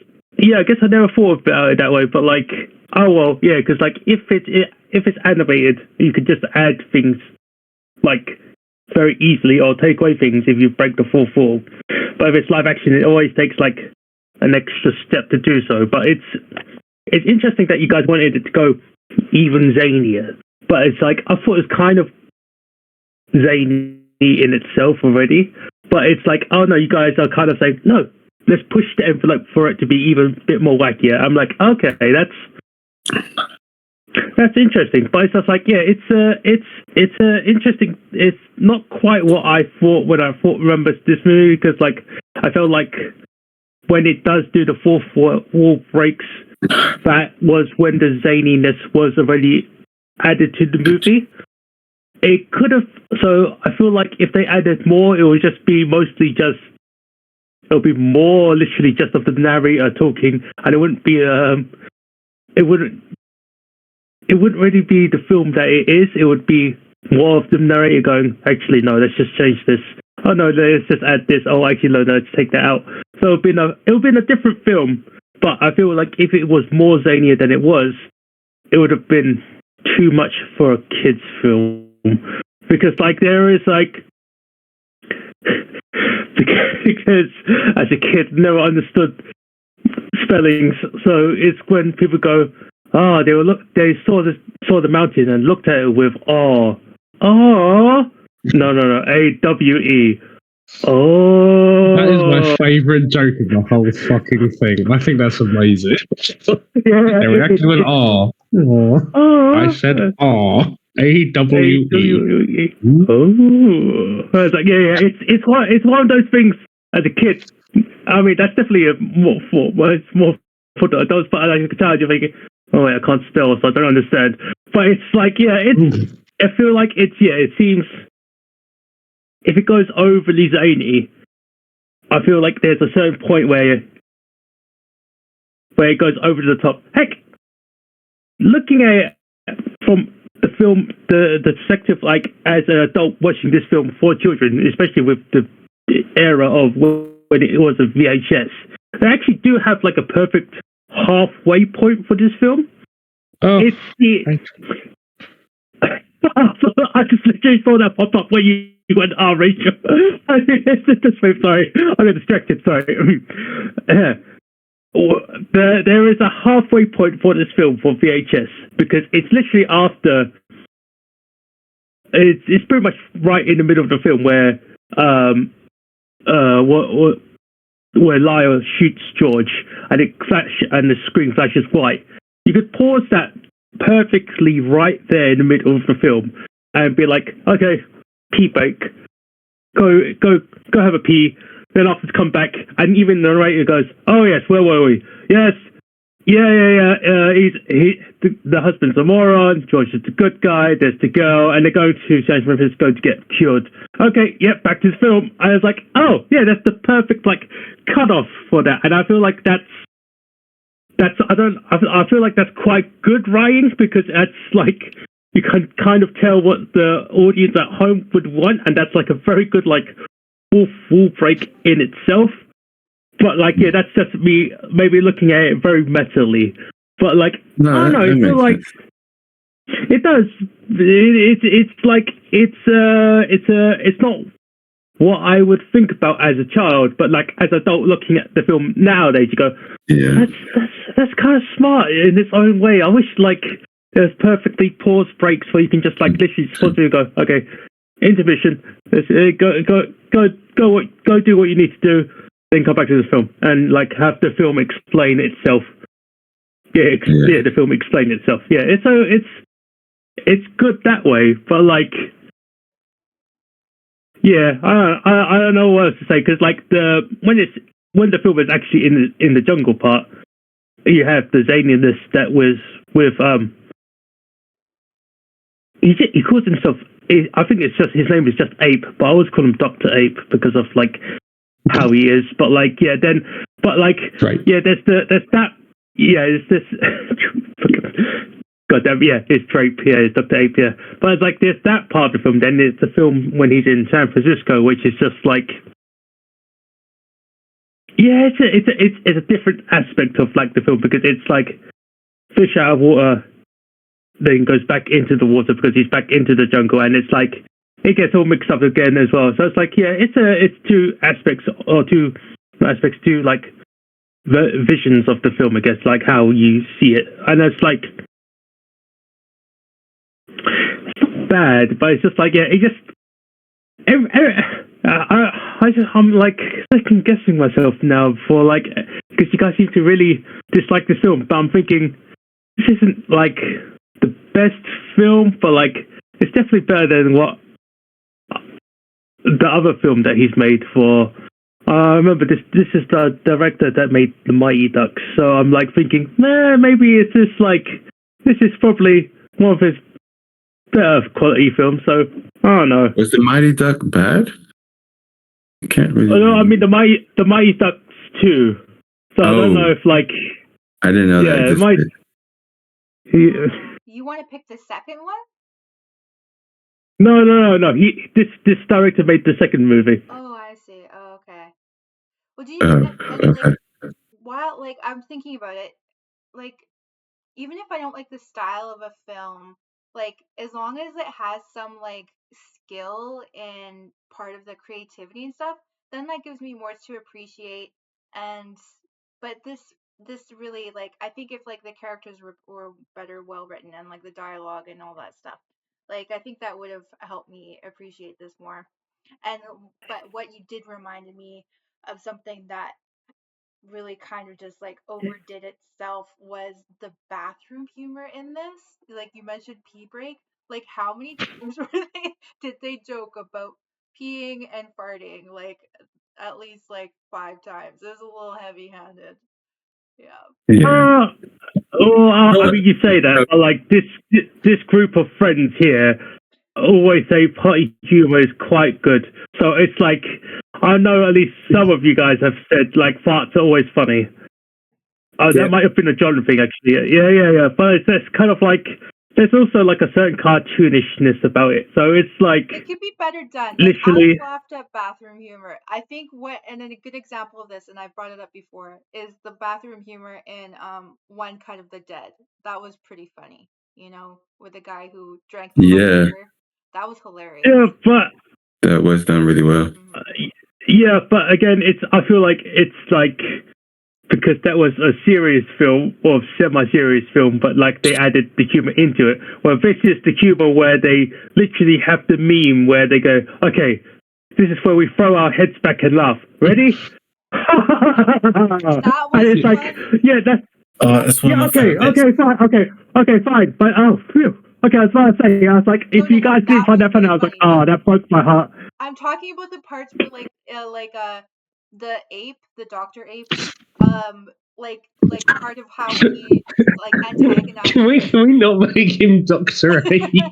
I never thought about it that way, but like, oh well, yeah, because like if it's animated, you could just add things like very easily, or take away things if you break the fourth wall. But if it's live action, it always takes like an extra step to do so. But it's interesting that you guys wanted it to go even zanier. But it's like, I thought it was kind of zany in itself already. But it's like, oh no, you guys are kind of saying, no, let's push the envelope for it to be even a bit more wackier. I'm like, okay, that's interesting. But it's just like, yeah, it's interesting. It's not quite what I thought when I remember this movie, because like, I felt like when it does do the fourth wall breaks, that was when the zaniness was already added to the movie. It could have, so I feel like if they added more, it would just be it'll be more literally just of the narrator talking, and it wouldn't be it wouldn't really be the film that it is. It would be more of the narrator going, actually no, let's just change this. Oh no, let's just add this. Oh, actually no, let's take that out. So it would been a different film. But I feel like if it was more zanier than it was, it would have been too much for a kid's film. Because like there is like, because as a kid never understood spellings, so it's when people go, oh, they saw the mountain and looked at it with awe. Oh no, AWE. Oh, that is my favourite joke of the whole fucking thing. I think that's amazing. Yeah, they reacted with awe. I said awe. AWE. Oh, I was like, yeah. It's one of those things as a kid. I mean, that's definitely more for the adults. But like a child, you're thinking, oh wait, I can't spell, so I don't understand. But it's like, yeah, I feel like it seems, if it goes overly zany, I feel like there's a certain point where it goes over the top. Heck, looking at it from the film, the perspective, like as an adult watching this film for children, especially with the era of when it was a VHS, they actually do have like a perfect halfway point for this film. Oh, it's the. I just literally saw that pop up when you went Rachel. Sorry, I got distracted. Sorry. There is a halfway point for this film for VHS, because it's literally after. It's pretty much right in the middle of the film where where Lyle shoots George and the screen flashes white. You could pause that perfectly right there in the middle of the film and be like, okay, pee break, go have a pee, then after come back, and even the narrator goes, oh yes, where were we? Yes, yeah, the husband's a moron, George is the good guy, there's the girl, and they're going to San Francisco to get cured. Okay, yep, back to the film. I was like, oh yeah, that's the perfect like cutoff for that. And I feel like I feel like that's quite good writing, because that's like, you can kind of tell what the audience at home would want, and that's like a very good like full break in itself. But like, yeah, that's just me maybe looking at it very mentally. But like, No, I don't know, I feel like it does. It's like it's not what I would think about as a child, but like as an adult looking at the film nowadays, you go, yeah, that's kind of smart in its own way. I wish like there's perfectly paused breaks where you can just like literally pause and go, okay, intermission. Go do what you need to do. Then come back to the film and like have the film explain itself. The film explain itself. Yeah, it's good that way, but like, yeah, I don't know what else to say because like when the film is actually in the jungle part, you have the zaniness that was with he calls himself. I think it's just his name is just Ape, but I always call him Dr. Ape because of like how he is. But like, yeah, then, but like, right. Yeah, there's that. Yeah, it's this. God damn, yeah, it's Drape. Yeah, it's Dr. Ape. Yeah, but it's like there's that part of the film. Then there's the film when he's in San Francisco, which is just like, yeah, it's a different aspect of like the film because it's like fish out of water. Then goes back into the water because he's back into the jungle, and it's like it gets all mixed up again as well. So it's like, yeah, it's two aspects to like the visions of the film, I guess, like how you see it, and it's like it's not bad, but it's just like, yeah, it just I'm like second guessing myself now for like because you guys seem to really dislike this film, but I'm thinking this isn't like the best film, but like it's definitely better than what the other film that he's made for. Remember this is the director that made The Mighty Ducks, so I'm like thinking, maybe it's just like this is probably one of his better quality films. So I don't know. Was The Mighty Duck bad? I can't really. No, I mean the Mighty Ducks too. So I don't know if like I didn't know that. You want to pick the second one? No. This director made the second movie. Oh, I see. Oh, okay. Well, do you like, while like I'm thinking about it, like even if I don't like the style of a film, like as long as it has some like skill in part of the creativity and stuff, then that gives me more to appreciate. And but this really like I think if like the characters were better well written and like the dialogue and all that stuff, like I think that would have helped me appreciate this more. And but what you did reminded me of something that really kind of just like overdid itself was the bathroom humor in this. Like you mentioned pee break. Like how many times did they joke about peeing and farting? Like at least like 5 times. It was a little heavy handed. Yeah. I mean, you say that, but like this group of friends here always say party humor is quite good. So it's like I know at least some of you guys have said like farts are always funny. That might have been a John thing actually. Yeah. But it's kind of like there's also like a certain cartoonishness about it. So it's like it could be better done. Literally, I laughed at bathroom humor. I think and a good example of this, and I've brought it up before, is the bathroom humor in One Cut of the Dead. That was pretty funny. You know, with the guy who drank the water. That was hilarious. Yeah, but that was done really well. Yeah, but again, I feel like it's like because that was a serious film or semi-serious film, but like they added the humor into it. Well, this is the humor where they literally have the meme where they go, "Okay, this is where we throw our heads back and laugh. Ready?" And it's like, yeah, that's one of my favorites. Okay, fine. But phew. Okay, I was about to say, I was like, if you guys didn't find that funny, I was like, that broke my heart. I'm talking about the parts where the ape, the Dr. Ape, like part of how he like antagonizes. Can we not make him Dr. Ape?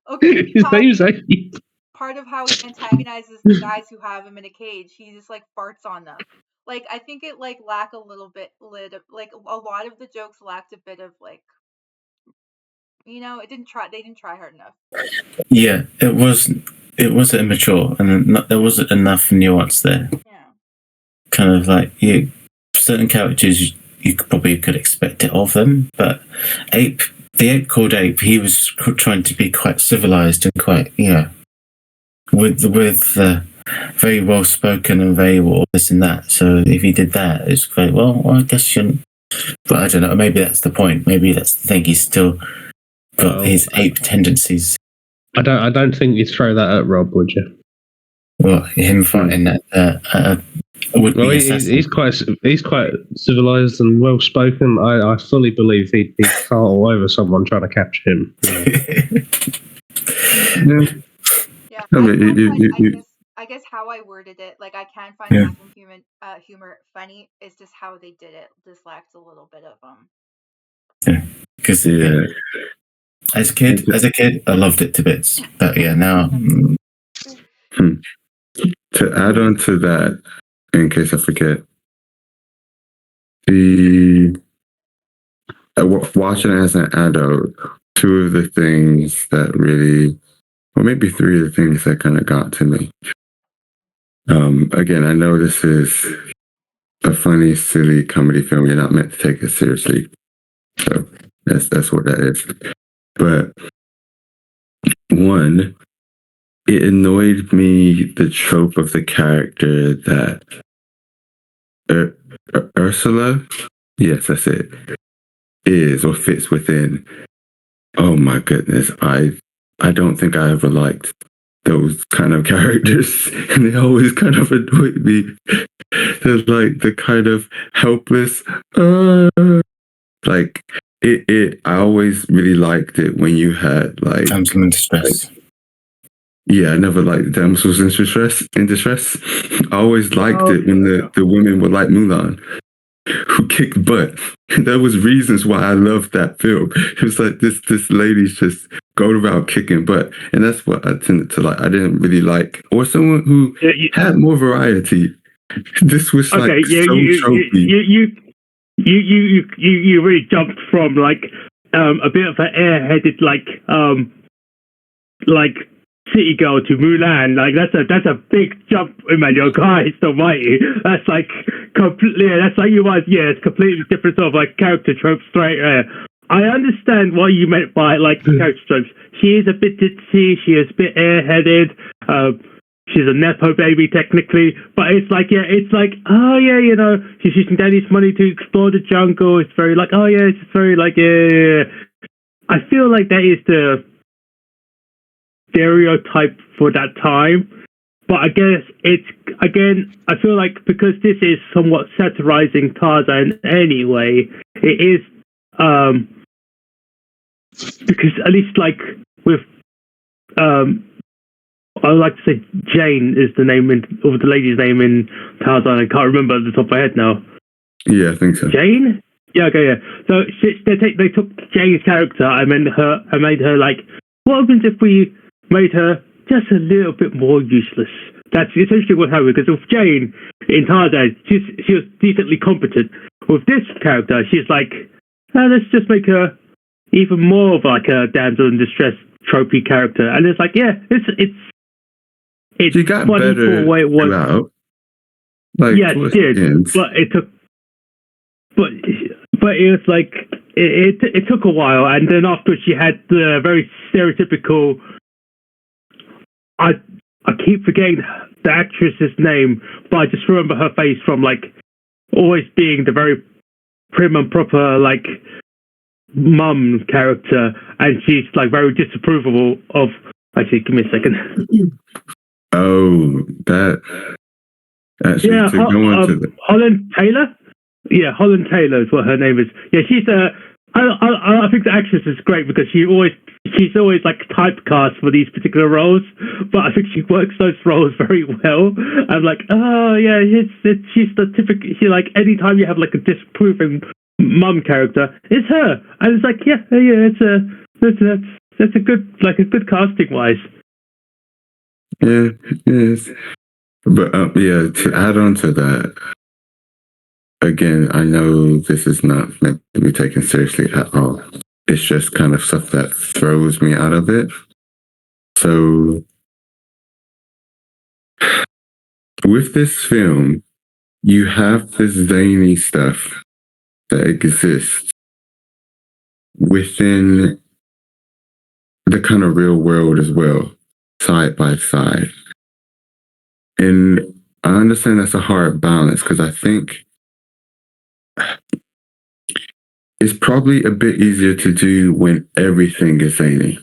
Okay, his name's Ape. Part of how he antagonizes the guys who have him in a cage, he just like farts on them. Like I think it like lacked a little bit like a lot of the jokes lacked a bit of like, you know, they didn't try hard enough. Yeah, it was immature, and there wasn't enough nuance there. Yeah. Kind of like certain characters you probably could expect it of them, but the ape called Ape, he was trying to be quite civilized and quite with very well spoken and very well this and that. So if he did that, it's great. Well, I guess you. But I don't know. Maybe that's the point. Maybe that's the thing. He's still got his ape tendencies. I don't think you'd throw that at Rob, would you? Well, him fighting would Well, be he's quite civilized and well spoken. I fully believe he'd fart all over someone trying to capture him. Yeah, I mean, I guess how I worded it, like I can find Yeah. Malcolm humor funny. It's just how they did it just lacks a little bit of Because yeah. as a kid, I loved it to bits. But yeah, now To add on to that, in case I forget, the watching it as an adult, two of the things that really, or maybe three of the things that kind of got to me. Again, I know this is a funny, silly comedy film. You're not meant to take it seriously, so that's what that is. But one, it annoyed me the trope of the character that Ursula, yes, that's it, is or fits within. Oh my goodness, I don't think I ever liked those kind of characters, and they always kind of annoyed me. They're like the kind of helpless, like it. I always really liked it when you had like damsel in distress. yeah, I never liked damsels in distress. I always liked it when the women were like Mulan, who kicked butt. There was reasons why I loved that film. It was like this lady's just going around kicking butt, and that's what I tended to like. I didn't really like, or someone who had more variety. This was like so tropey. You really jumped from like a bit of an airheaded like city girl to Mulan. Like that's a big jump, Emmanuel. Christ Almighty, that's like completely. That's like it's completely different sort of like character tropes straight there. I understand what you meant by like character tropes. She is a bit ditzy. She is a bit airheaded. She's a nepo baby technically, but it's like she's using daddy's money to explore the jungle. It's very like it's very like I feel like that is the stereotype for that time, but I guess it's again. I feel like because this is somewhat satirizing Tarzan anyway, it is because at least like with I would like to say Jane is the name of the lady's name in Tarzan. I can't remember at the top of my head now. Yeah, I think so. Jane? Yeah, okay, yeah. So they took Jane's character and made her like, what happens if we made her just a little bit more useless? That's essentially what happened, because with Jane in Tarzan, she was decently competent. With this character, she's like, let's just make her even more of like a damsel in distress tropey character. And it's like, she got better for the way it was. Throughout. Like, yes, it did, but it took. But it was like it took a while, and then after she had the very stereotypical. I keep forgetting the actress's name, but I just remember her face from like always being the very prim and proper like mum character, and she's like very disapprovable of. Actually, give me a second. Oh, that actually to go into Holland Taylor. Yeah, Holland Taylor is what her name is. Yeah, she's I think the actress is great because she's always like typecast for these particular roles, but I think she works those roles very well. I'm like, she's the typical. She like anytime you have like a disapproving mum character, it's her, and it's like that's a good casting wise. Yeah, yes. But to add on to that, again, I know this is not meant to be taken seriously at all. It's just kind of stuff that throws me out of it. So, with this film, you have this zany stuff that exists within the kind of real world as well, side by side. And I understand that's a hard balance because I think it's probably a bit easier to do when everything is zany.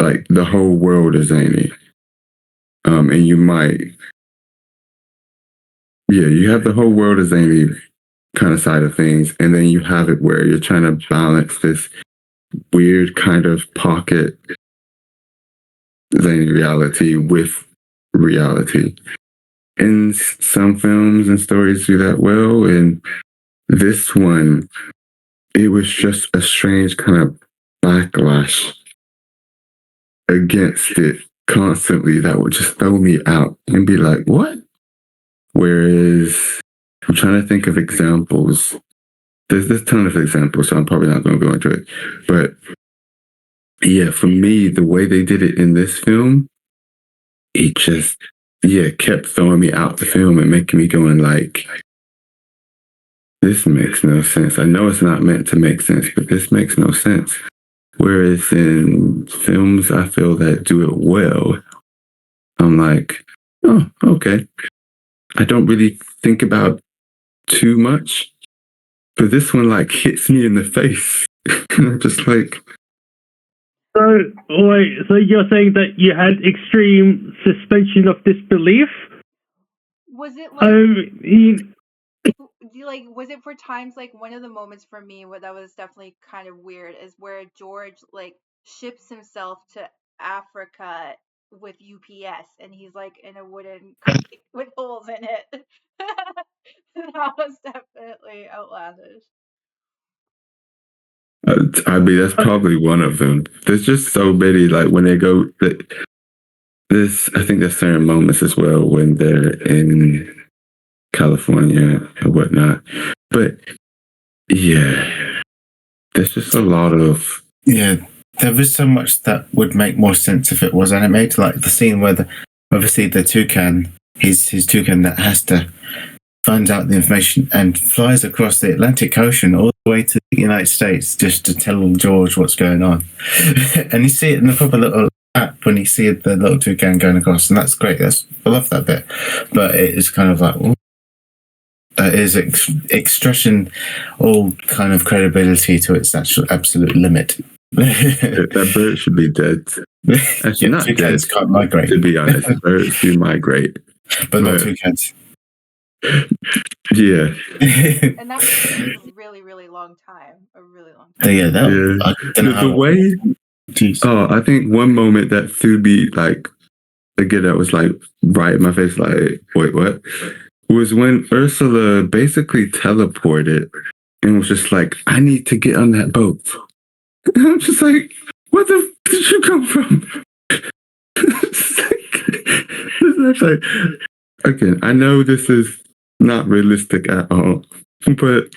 like the whole world is zany. And you might, you have the whole world is zany kind of side of things, and then you have it where you're trying to balance this weird kind of pocket zany reality with reality. And some films and stories do that well, and this one, it was just a strange kind of backlash against it constantly that would just throw me out and be like, what? Whereas I'm trying to think of examples. There's a ton of examples, so I'm probably not going to go into it. But yeah, for me, the way they did it in this film, it just, kept throwing me out the film and making me going like, this makes no sense. I know it's not meant to make sense, but this makes no sense. Whereas in films, I feel that do it well, I'm like, oh, okay. I don't really think about too much, but this one like hits me in the face. And I'm just like, So wait, so you're saying that you had extreme suspension of disbelief? Was it like was it for times like one of the moments for me where that was definitely kind of weird is where George like ships himself to Africa with UPS and he's like in a wooden crate with holes in it. That was definitely outlandish. I mean, that's probably one of them. There's just so many, like when they go, I think there's certain moments as well when they're in California and whatnot. But yeah, there's just a lot of. Yeah, there was so much that would make more sense if it was animated, like the scene where obviously the toucan, his toucan that has to finds out the information and flies across the Atlantic Ocean all the way to the United States just to tell George what's going on. And you see it in the proper little app when you see the little toucan going across, and that's great. I love that bit. But it is kind of like, that is expression all kind of credibility to its actual absolute limit. That bird should be dead. Actually, not toucans dead. Can't migrate. To be honest, birds do migrate, but not toucans. Yeah. And that was a really, really long time. A really long time. Yeah, I don't know the way. Oh, I think one moment that threw me like again, that was like right in my face, like, wait, what? Was when Ursula basically teleported and was just like, I need to get on that boat. And I'm just like, where the f- did you come from? It's like, again, I know this is not realistic at all, but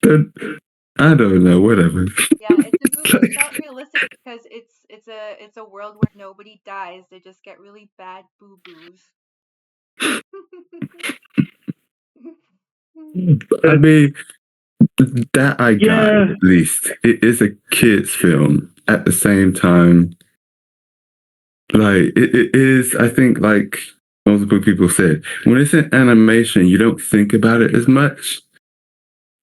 I don't know, whatever. Yeah, it's not realistic because it's a world where nobody dies. They just get really bad boo-boos. I mean, that I got at least. It is a kids film. At the same time, like it is. I think like multiple people said, when it's an animation, you don't think about it as much.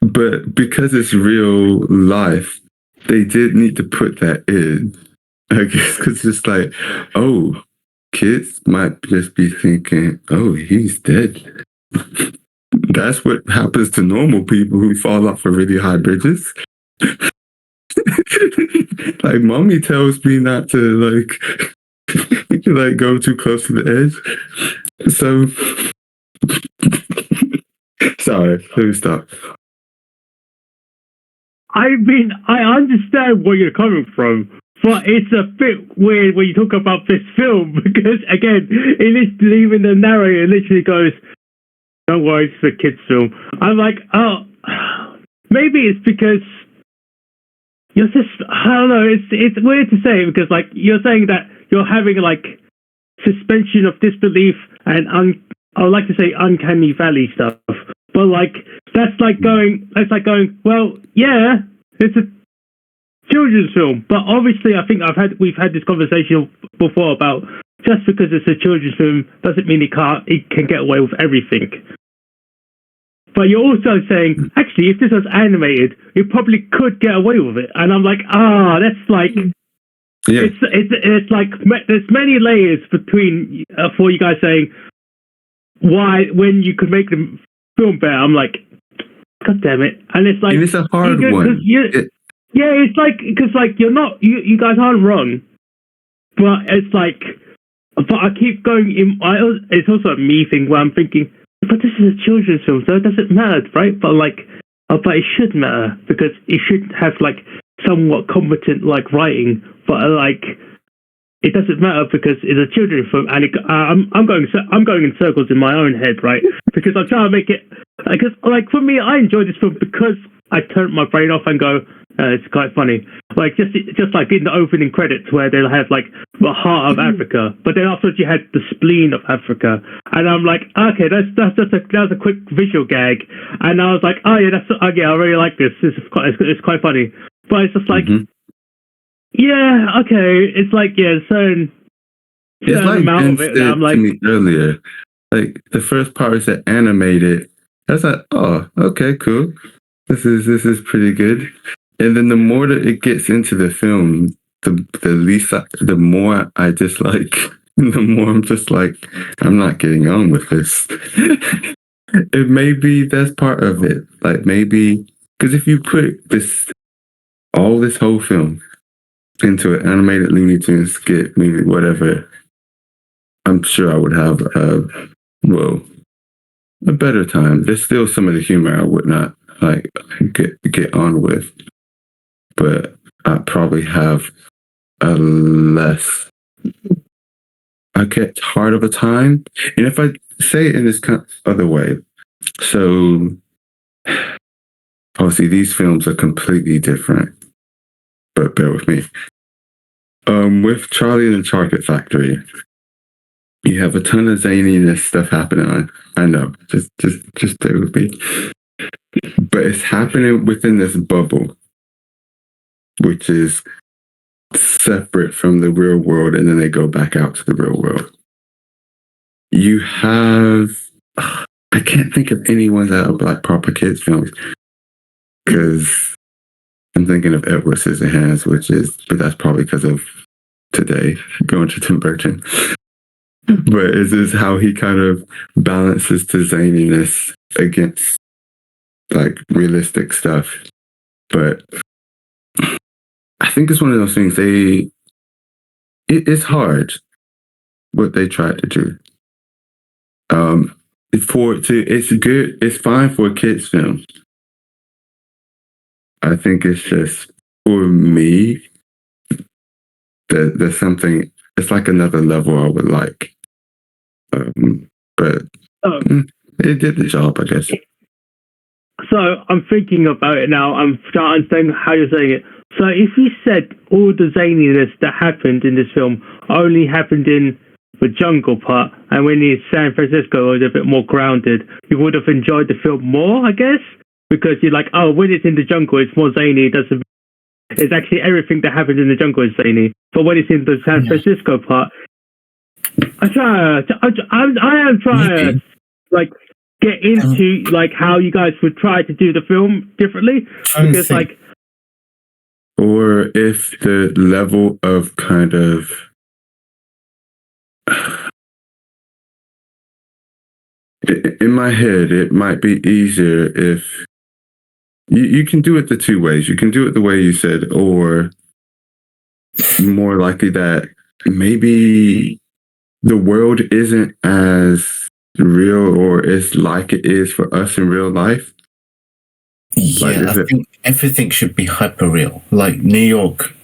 But because it's real life, they did need to put that in. I guess because it's like, oh, kids might just be thinking, oh, he's dead. That's what happens to normal people who fall off of really high bridges. Like mommy tells me not to like go too close to the edge. So sorry, let me stop. I mean, I understand where you're coming from, but it's a bit weird when you talk about this film because, again, even the narrator literally goes, "Don't worry, it's a kids' film." I'm like, oh, maybe it's because you're just, I don't know. It's weird to say because, like, you're saying that you're having like suspension of disbelief and I would like to say uncanny valley stuff, but like that's like going, well, yeah, it's a children's film, but obviously I think we've had this conversation before about just because it's a children's film doesn't mean it can get away with everything. But you're also saying, actually, if this was animated, it probably could get away with it. And I'm like, that's like, Yeah. It's like there's many layers between for you guys saying why when you could make the film better. I'm like, God damn it! And it's like And it's a hard one. Yeah, it's like because like you're not you guys aren't wrong, but it's like, but I keep going in. It's also a me thing where I'm thinking, but this is a children's film, so it doesn't matter, right? But like, but it should matter because it should have like somewhat competent like writing, but like it doesn't matter because it's a children's film, and I'm going in circles in my own head, right? Because I'm trying to make it because like for me, I enjoy this film because I turn my brain off and go, it's quite funny. Like just like in the opening credits where they'll have like the heart of Africa, but then afterwards you had the spleen of Africa, and I'm like, okay, that's a quick visual gag, and I was like, oh yeah, I really like this. It's quite funny, but it's just like, yeah, okay, it's like certain like amount Ben of it. said I'm like, to me earlier, like the first part is that animated. I was like, oh, okay, cool. This is pretty good. And then the more that it gets into the film, the more I dislike, the more I'm just like, I'm not getting on with this. It maybe that's part of it. Like maybe because if you put all this whole film into an animated Looney Tunes skit, movie, whatever, I'm sure I would have a better time. There's still some of the humor I would not like get on with, but I probably have a less, I get hard of a time. And if I say it in this kind of other way, so obviously these films are completely different, but bear with me. With Charlie and the Chocolate Factory, you have a ton of zaniness stuff happening. I know, just bear with me. But it's happening within this bubble, which is separate from the real world, and then they go back out to the real world. You have, I can't think of any ones that are like proper kids films, because I'm thinking of Edward Scissorhands, but that's probably because of today going to Tim Burton. But is this how he kind of balances the zaniness against like realistic stuff? But I think it's one of those things it's hard what they try to do. It's good, it's fine for a kids film. I think it's just for me that there's something, it's like another level I would like. But it did the job, I guess. So I'm thinking about it now. I'm starting to think how you're saying it. So if you said all the zaniness that happened in this film only happened in the jungle part, and when it's San Francisco it was a bit more grounded, you would have enjoyed the film more, I guess, because you're like, oh, when it's in the jungle, it's more zany. It's actually everything that happens in the jungle is zany. But when it's in the San Francisco part, I am trying to like get into like how you guys would try to do the film differently, because like, or if the level of kind of in my head, it might be easier if you can do it the two ways. You can do it the way you said, or more likely that maybe the world isn't as real or it's like it is for us in real life. Yeah, I think everything should be hyper real. Like New York,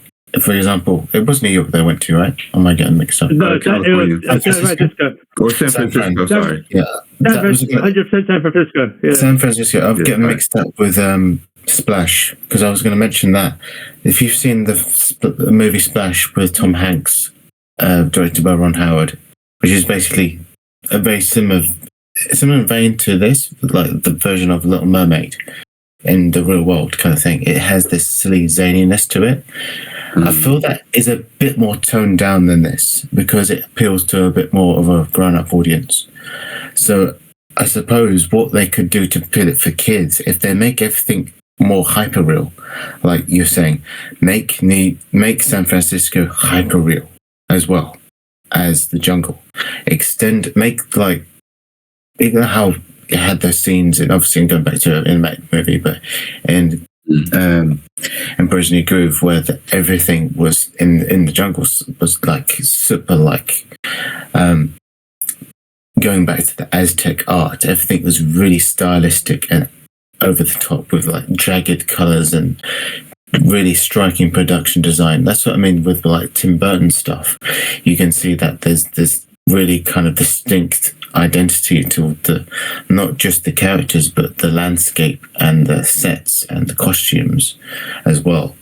for example, it was New York they went to, right? Am I getting mixed up? No, it was San Francisco. Or San Francisco, sorry. Yeah. 100% San Francisco. Yeah. San Francisco. I'm getting mixed up with Splash, because I was going to mention that. If you've seen the movie Splash with Tom Hanks, directed by Ron Howard, which is basically a very similar vein to this, like the version of Little Mermaid in the real world kind of thing. It has this silly zaniness to it. I feel that is a bit more toned down than this because it appeals to a bit more of a grown-up audience. So I suppose what they could do to appeal it for kids, if they make everything more hyper real, like you're saying, make San Francisco hyper real as well as the jungle. Make even how it had those scenes, and obviously I'm going back to an animated movie, but in New Groove, where everything was in the jungle was like super going back to the Aztec art. Everything was really stylistic and over the top with like jagged colors and really striking production design. That's what I mean with like Tim Burton stuff. You can see that there's really kind of distinct identity to not just the characters, but the landscape and the sets and the costumes as well.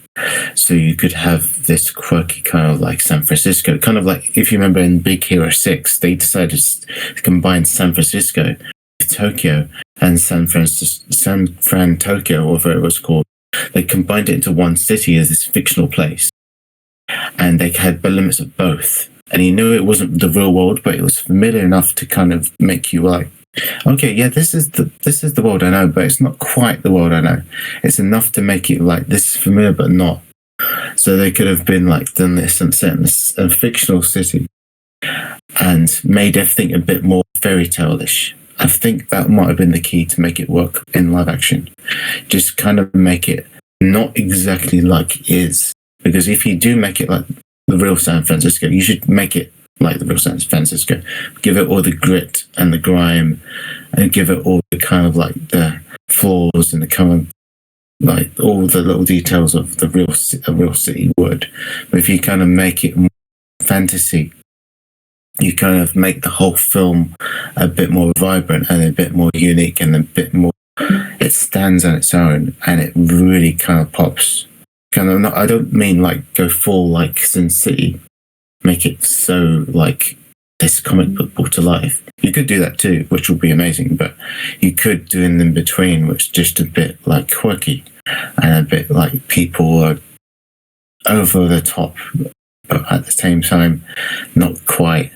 So you could have this quirky kind of like San Francisco, kind of like if you remember in Big Hero 6, they decided to combine San Francisco with Tokyo and San Fran Tokyo, whatever it was called. They combined it into one city as this fictional place, and they had elements of both. And you knew it wasn't the real world, but it was familiar enough to kind of make you like, okay, yeah, this is the world I know, but it's not quite the world I know. It's enough to make it like this is familiar, but not. So they could have been like done this and set in a fictional city and made everything a bit more fairy tale-ish. I think that might have been the key to make it work in live action. Just kind of make it not exactly like it is. Because if you do make it like the real San Francisco, you should make it like the real San Francisco. Give it all the grit and the grime, and give it all the kind of like the flaws and the kind of like all the little details of the real city would. But if you kind of make it more fantasy, you kind of make the whole film a bit more vibrant and a bit more unique and a bit more. It stands on its own and it really kind of pops. Kind of not. I don't mean like go full like Sin City, make it so like this comic book brought to life. You could do that too, which would be amazing. But you could do in between, which is just a bit like quirky and a bit like people are over the top, but at the same time not quite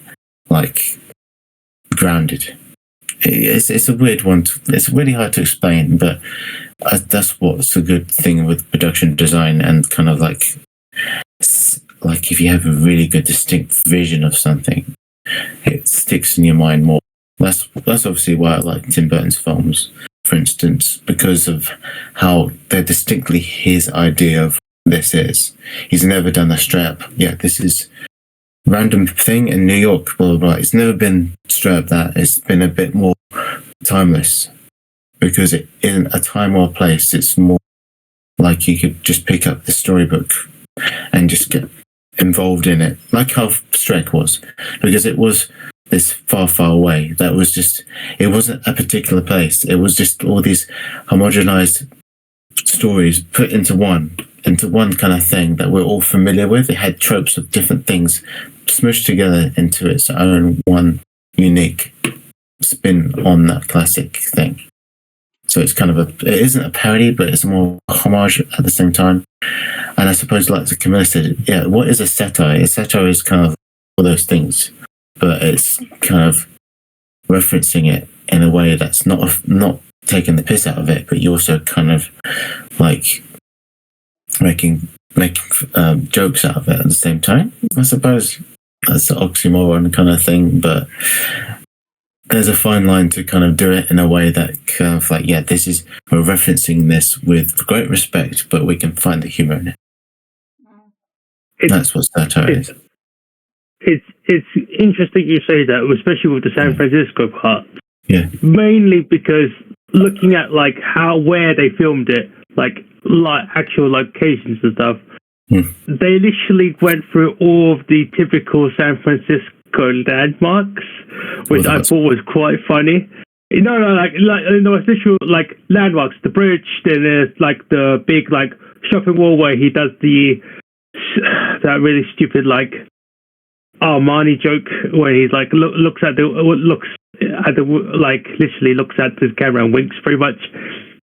like grounded. It's a weird one. It's really hard to explain, but that's what's a good thing with production design and kind of like if you have a really good distinct vision of something, it sticks in your mind more. That's obviously why I like Tim Burton's films, for instance, because of how they're distinctly his idea of this is. He's never done a straight up, yeah, this is random thing in New York, blah, blah, blah. It's never been straight up that. It's been a bit more timeless because it isn't a time or a place. It's more like you could just pick up the storybook and just get involved in it, like how Shrek was, because it was this far, far away. That was just, it wasn't a particular place. It was just all these homogenized stories put into one kind of thing that we're all familiar with. It had tropes of different things smushed together into its own one unique spin on that classic thing. So it's kind of it isn't a parody, but it's more homage at the same time. And I suppose, like the Camilla said, yeah, what is a satire? A satire is kind of all those things, but it's kind of referencing it in a way that's not taking the piss out of it, but you also kind of like making jokes out of it at the same time. I suppose that's an oxymoron kind of thing, but there's a fine line to kind of do it in a way that kind of like, yeah, we're referencing this with great respect, but we can find the humor in it. That's what satire is. It's interesting you say that, especially with the San Francisco part. Yeah. Mainly because looking at like where they filmed it, like actual locations and stuff, they literally went through all of the typical San Francisco landmarks, which I thought was quite funny. Like official like landmarks, the bridge, then there's like the big like shopping mall where he does that really stupid like Armani joke where he's like looks at the like literally looks at the camera and winks pretty much.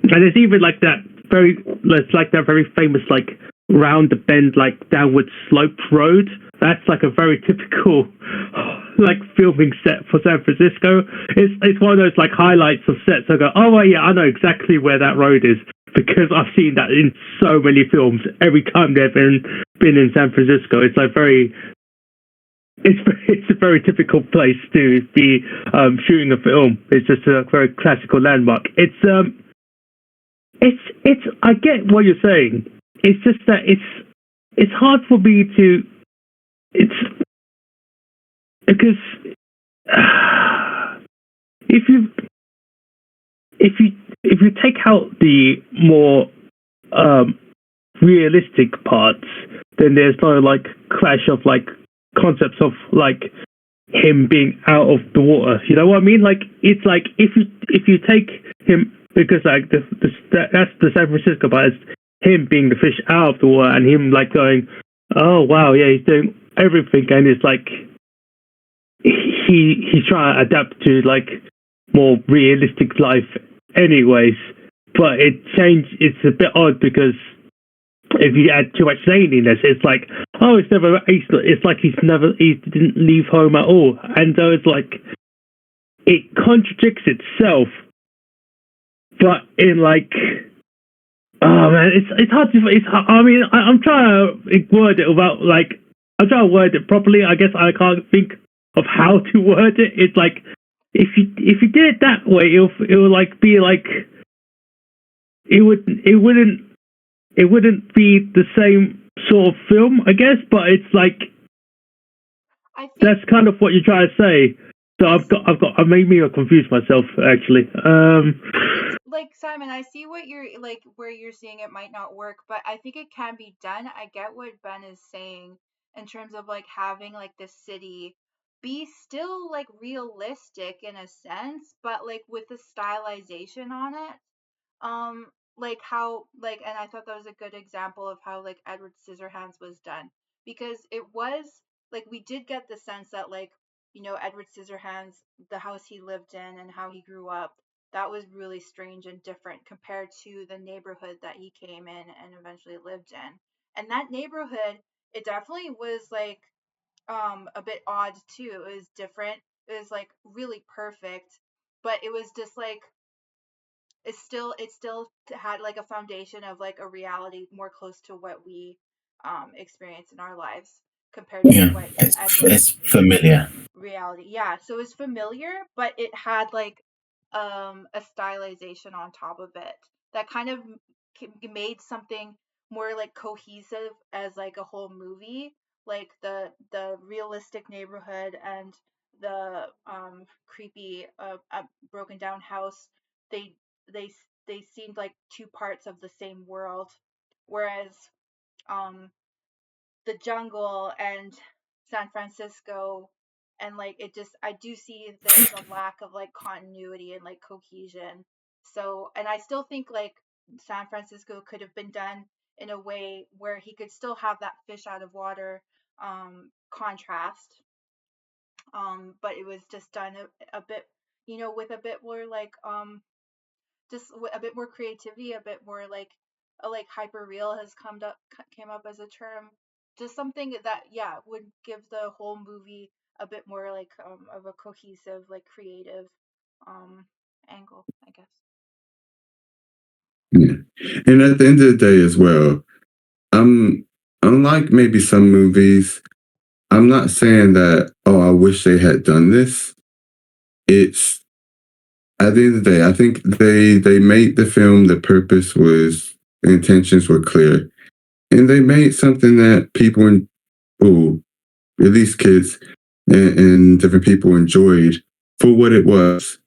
And there's even like that very famous like round the bend like downward sloped road. That's like a very typical like filming set for San Francisco. It's one of those like highlights of sets. I go, oh well, yeah, I know exactly where that road is because I've seen that in so many films. Every time they've been in San Francisco, it's like it's a very typical place to be shooting a film. It's just a very classical landmark. It's I get what you're saying. It's just that it's hard for me to. It's because if you take out the more realistic parts, then there's no like clash of like concepts of like him being out of the water. You know what I mean? Like it's like if you take him, because like that's the San Francisco part, is him being the fish out of the water and him like going, oh wow, yeah, he's doing everything, and it's like he's trying to adapt to like more realistic life anyways. But it's a bit odd because if you add too much zaniness, it's like, oh, it's like he didn't leave home at all, and so it's like it contradicts itself. But in like, oh man, it's hard to. I mean, I'm trying to word it without like, I'm trying to word it properly. I guess I can't think of how to word it. It's like if you did it that way, it would like be like it wouldn't be the same sort of film, I guess. But it's like that's kind of what you're trying to say. So I made me confuse myself actually. Like Simon, I see what you're like where you're saying it might not work, but I think it can be done. I get what Ben is saying in terms of like having like the city be still like realistic in a sense, but like with the stylization on it. Like how like and I thought that was a good example of how like Edward Scissorhands was done, because it was like we did get the sense that like, you know, Edward Scissorhands, the house he lived in and how he grew up, that was really strange and different compared to the neighborhood that he came in and eventually lived in. And that neighborhood, it definitely was like a bit odd too. It was different. It was like really perfect, but it was just like it still had like a foundation of like a reality more close to what we experience in our lives compared to Yeah, what it's familiar. reality. Yeah, so it's familiar, but it had like a stylization on top of it that kind of made something more like cohesive as like a whole movie, like the realistic neighborhood and the creepy broken down house. They they they seemed like two parts of the same world, whereas um the jungle and San Francisco, and like it just I do see there's a lack of like continuity and like cohesion. So, and I still think like San Francisco could have been done in a way where he could still have that fish out of water contrast, but it was just done a bit, you know, with a bit more like just a bit more creativity, a bit more like hyper real has came up as a term. Just something that would give the whole movie a bit more like of a cohesive, like creative angle, I guess. Yeah. And at the end of the day as well, unlike maybe some movies, I'm not saying that, oh, I wish they had done this. It's at the end of the day, I think they made the film, the purpose was, the intentions were clear. And they made something that people, or at least kids and different people enjoyed for what it was.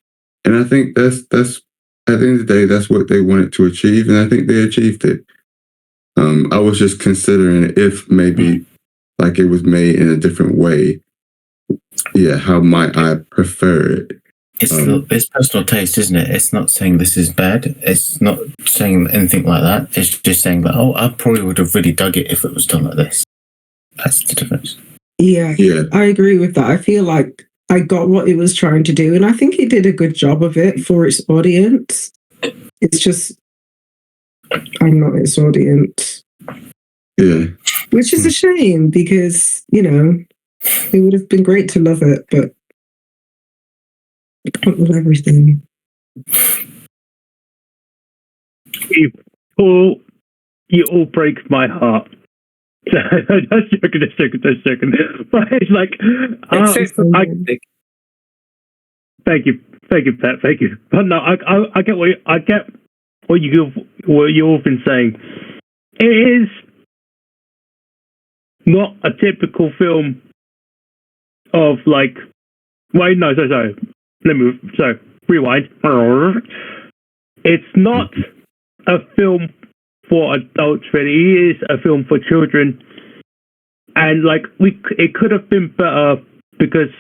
And I think that's at the end of the day, that's what they wanted to achieve, and I think they achieved it. I was just considering if maybe like it was made in a different way. Yeah, how might I prefer it? It's personal taste, isn't it? It's not saying this is bad. It's not saying anything like that. It's just saying that, oh, I probably would have really dug it if it was done like this. That's the difference. Yeah, I agree with that. I feel like I got what it was trying to do, and I think it did a good job of it for its audience. It's just I'm not its audience. Yeah. Which is a shame because, you know, it would have been great to love it, but not with everything. all break my heart. That's joking. But it's like, thank you, Pat. Thank you. But no, I get what you've all been saying. It is not a typical film of like. Wait, no, sorry. Rewind. It's not a film for adults, really. It is a film for children, and like it could have been better because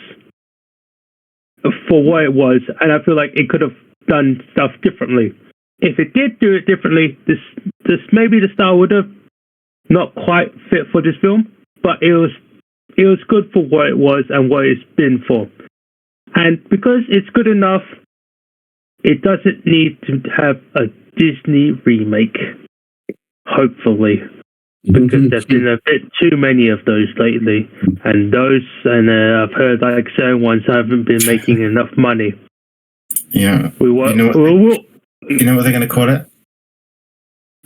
for what it was, and I feel like it could have done stuff differently. If it did do it differently, this maybe the style would have not quite fit for this film, but it was good for what it was and what it's been for. And because it's good enough, it doesn't need to have a Disney remake. Hopefully, because there's been a bit too many of those lately, and I've heard like certain ones haven't been making enough money. Yeah, you know what they're going to call it?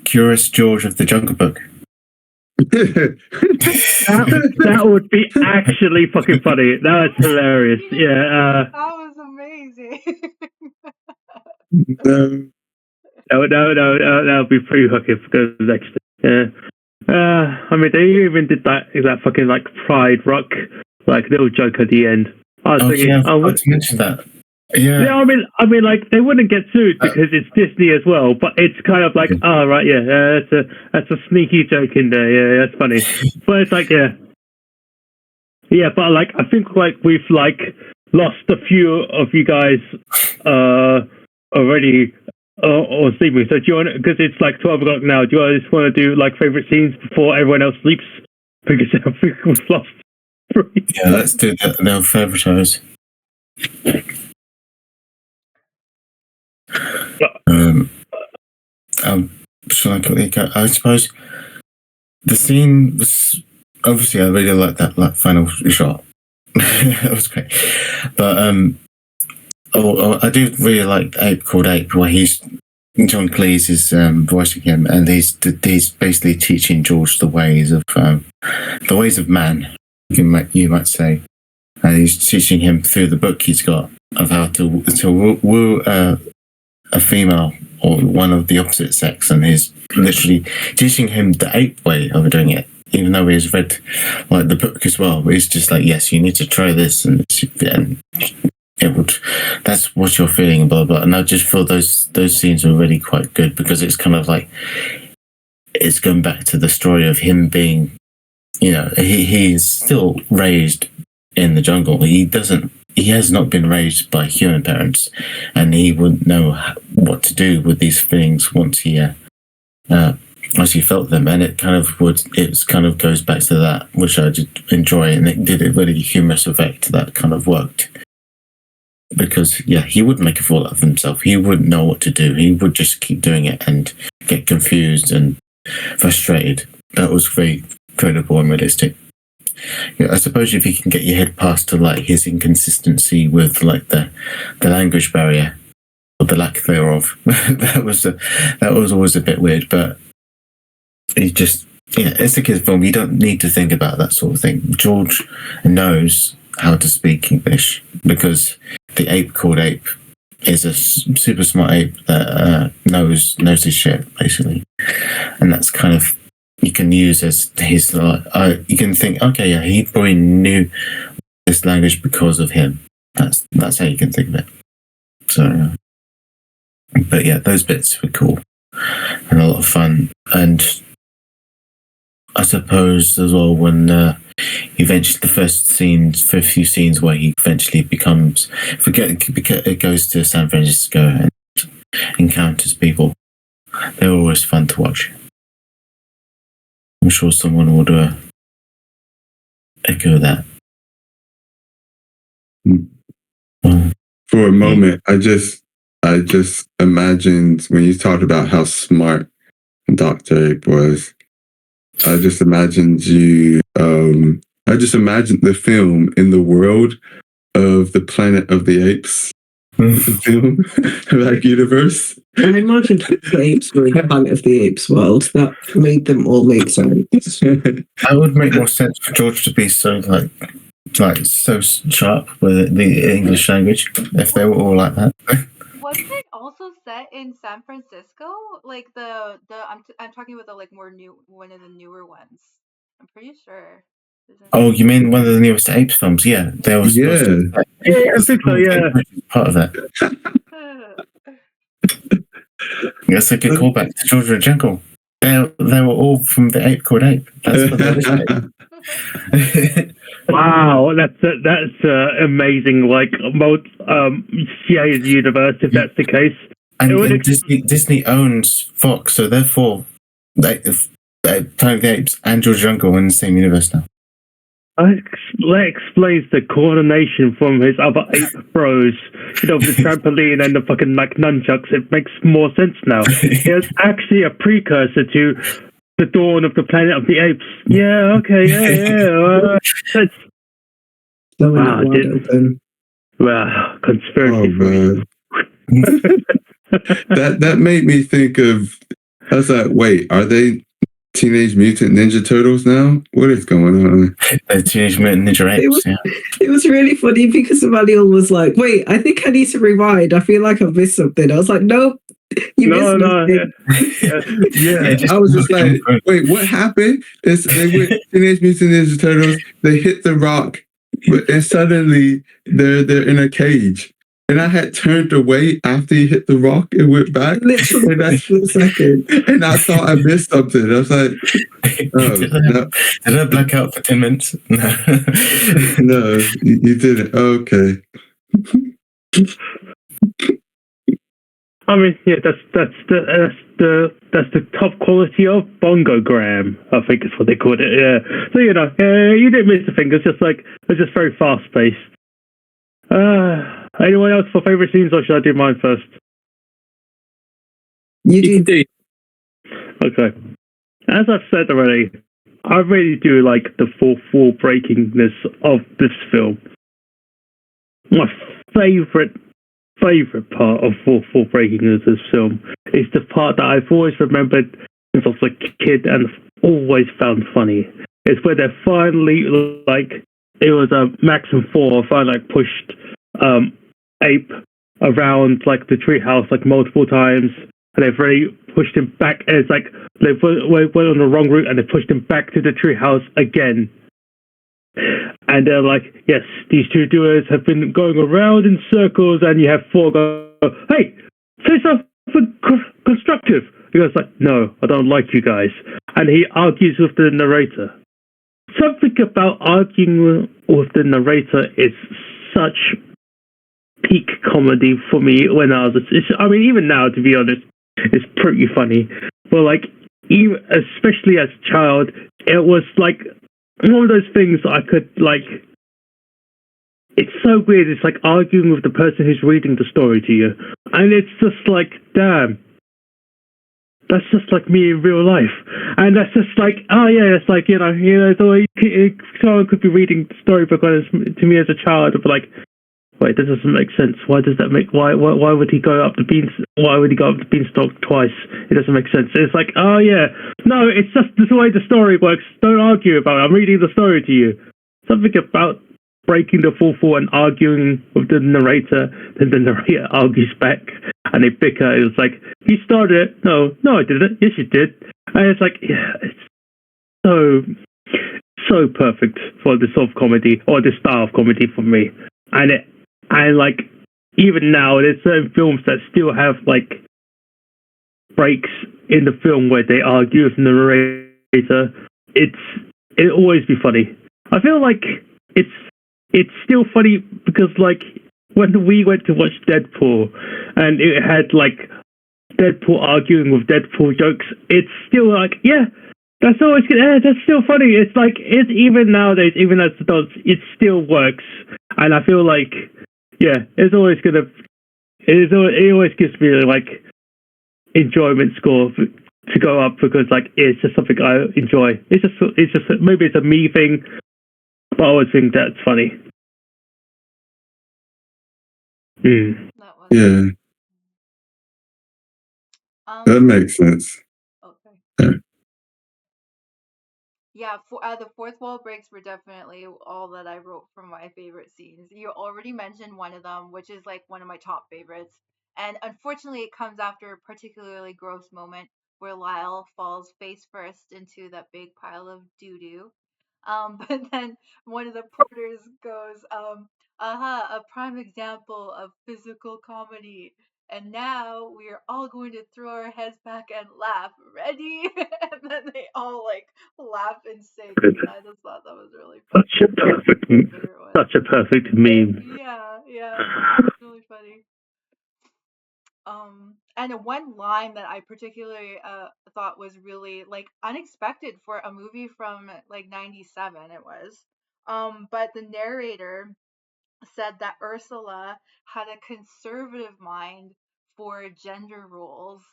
Curious George of the Jungle Book. that would be actually fucking funny. That was hilarious. Yeah, that was amazing. No, that would be pretty fucking good next. Yeah. I mean, they even did that fucking like Pride Rock like little joke at the end. I was thinking, I forgot to mention that. Yeah. Yeah, I mean, like they wouldn't get sued because it's Disney as well. But it's kind of like, right, yeah, that's a sneaky joke in there. Yeah, that's funny. But it's like, yeah, but like I think like we've like lost a few of you guys already. Or sleeping. So do you want, because it's like 12 o'clock now, do you just want to do like favorite scenes before everyone else sleeps? Because I think we've lost 3. Yeah, let's do that. They'll favoritize. Shall I quickly go? I suppose the scene was obviously I really like that like final shot. That was great. But I do really like Ape Called Ape, where John Cleese is voicing him, and he's basically teaching George the ways of man. You might say, and he's teaching him through the book he's got of how to woo a female or one of the opposite sex, and he's literally teaching him the ape way of doing it. Even though he's read like the book as well, but he's just like, yes, you need to try this, and it would. That's what you're feeling, blah blah. And I just feel those scenes are really quite good because it's kind of like it's going back to the story of him being, he's still raised in the jungle. He has not been raised by human parents, and he wouldn't know what to do with these things once he felt them. And it kind of goes back to that, which I did enjoy, and it did a really humorous effect that kind of worked. Because he would make a fool out of himself. He wouldn't know what to do. He would just keep doing it and get confused and frustrated. That was very credible and realistic. I suppose if you can get your head past to like his inconsistency with like the language barrier or the lack thereof, that was always a bit weird. But he just it's a kid's film. You don't need to think about that sort of thing. George knows how to speak English because the Ape Called Ape is a super smart ape that knows his shit, basically. And that's kind of, you can use as his, you can think, okay, yeah, he probably knew this language because of him. That's how you can think of it. So, but yeah, those bits were cool and a lot of fun. And I suppose as well when eventually the first few scenes where he eventually it goes to San Francisco and encounters people. They were always fun to watch. I'm sure someone would echo that. For a moment, I just imagined when you talked about how smart Dr. Ape was. I just imagined I just imagined the film in the world of the Planet of the Apes. film, like universe. I imagine the apes were in Planet of the Apes world. That made them all make sense. That would make more sense for George to be so so sharp with the English language if they were all like that. Wasn't it also set in San Francisco? Like I'm talking about the like one of the newer ones. I'm pretty sure. Oh, you mean one of the newest Apes films? Yeah, there was. Yeah. Yeah, I think so. Yeah. Part of that. That's a good callback to George of the Jungle. They were all from the Ape called Ape. That's what they were. Wow, that's amazing. Like most CIA's universe, if that's the case. And Disney owns Fox, so therefore, Planet of the Apes and George of the Jungle are in the same universe now. That explains the coordination from his other ape bros. You know, the trampoline and the fucking like nunchucks. It makes more sense now. It's actually a precursor to the dawn of the Planet of the Apes. Yeah, okay, yeah. That's wow, conspiracy. Oh, man. that made me think of. I was like, wait, are they Teenage Mutant Ninja Turtles now? What is going on? Teenage Mutant Ninja Apes. It was really funny because Emmanuel was like, wait, I think I need to rewind. I feel like I've missed something. I was like, nope. You missed nothing. Yeah. I was just like, wait, what happened? They went Teenage Mutant Ninja Turtles, they hit the rock, and suddenly they're in a cage. And I had turned away after he hit the rock and went back. Literally, that's a second. And I thought I missed something. I was like, oh, no. Did I black out for 10 minutes? No. No, you didn't. Okay. I mean, yeah, that's the top quality of bongogram. I think is what they called it. Yeah. So you didn't miss a thing. It's just very fast paced. Anyone else for favorite scenes, or should I do mine first? You do. Okay. As I've said already, I really do like the fourth wall breakingness of this film. My favorite part of fourth wall breaking of this film is the part that I've always remembered since I was a kid and always found funny. It's where they're finally it was a Maxim 4 finally pushed Ape around the treehouse multiple times, and they've really pushed him back. And it's they went on the wrong route and they pushed him back to the treehouse again. And they're like, yes, these two doers have been going around in circles, and you have four go, hey, say something constructive. He goes no, I don't like you guys. And he argues with the narrator. Something about arguing with the narrator is such peak comedy for me when I was. Even now, to be honest, it's pretty funny. But especially as a child, it was one of those things I could It's so weird. It's arguing with the person who's reading the story to you, and it's just damn. That's just me in real life, and that's just oh yeah, it's someone could be reading the storybook to me as a child, and be wait, this doesn't make sense. Why does that make? Why would he go up the beans? Why would he go up the beanstalk twice? It doesn't make sense. It's oh yeah, no, it's just the way the story works. Don't argue about it. I'm reading the story to you. Something about breaking the fourth wall and arguing with the narrator, then the narrator argues back, and they bicker. It was you started it. No, I didn't. Yes, you did. And it's yeah, it's so perfect for this sort of comedy, or this style of comedy for me. And even now, there's certain films that still have breaks in the film where they argue with the narrator. It'll always be funny. I feel it's still funny because when we went to watch Deadpool and it had Deadpool arguing with Deadpool jokes, it's still yeah, that's always good. Yeah, that's still funny. It's it's even nowadays, even as adults, it still works. And I feel yeah, it's always gonna. It always gives me enjoyment score to go up because it's just something I enjoy. It's just maybe it's a me thing, but I always think that's funny. Mm. That was Yeah, that um makes sense. okay. Yeah. Yeah, the fourth wall breaks were definitely all that I wrote from my favorite scenes. You already mentioned one of them, which is like one of my top favorites. And unfortunately, it comes after a particularly gross moment where Lyle falls face first into that big pile of doo doo. But then one of the porters goes, aha, a prime example of physical comedy. And now we are all going to throw our heads back and laugh. Ready? And then they all like laugh in sync. And I just thought that was really funny. Such a perfect, Favorite one. such a perfect meme. Yeah, yeah, really funny. And one line that I particularly thought was really like unexpected for a movie from like '97. It was, but the narrator said that Ursula had a conservative mind for gender roles,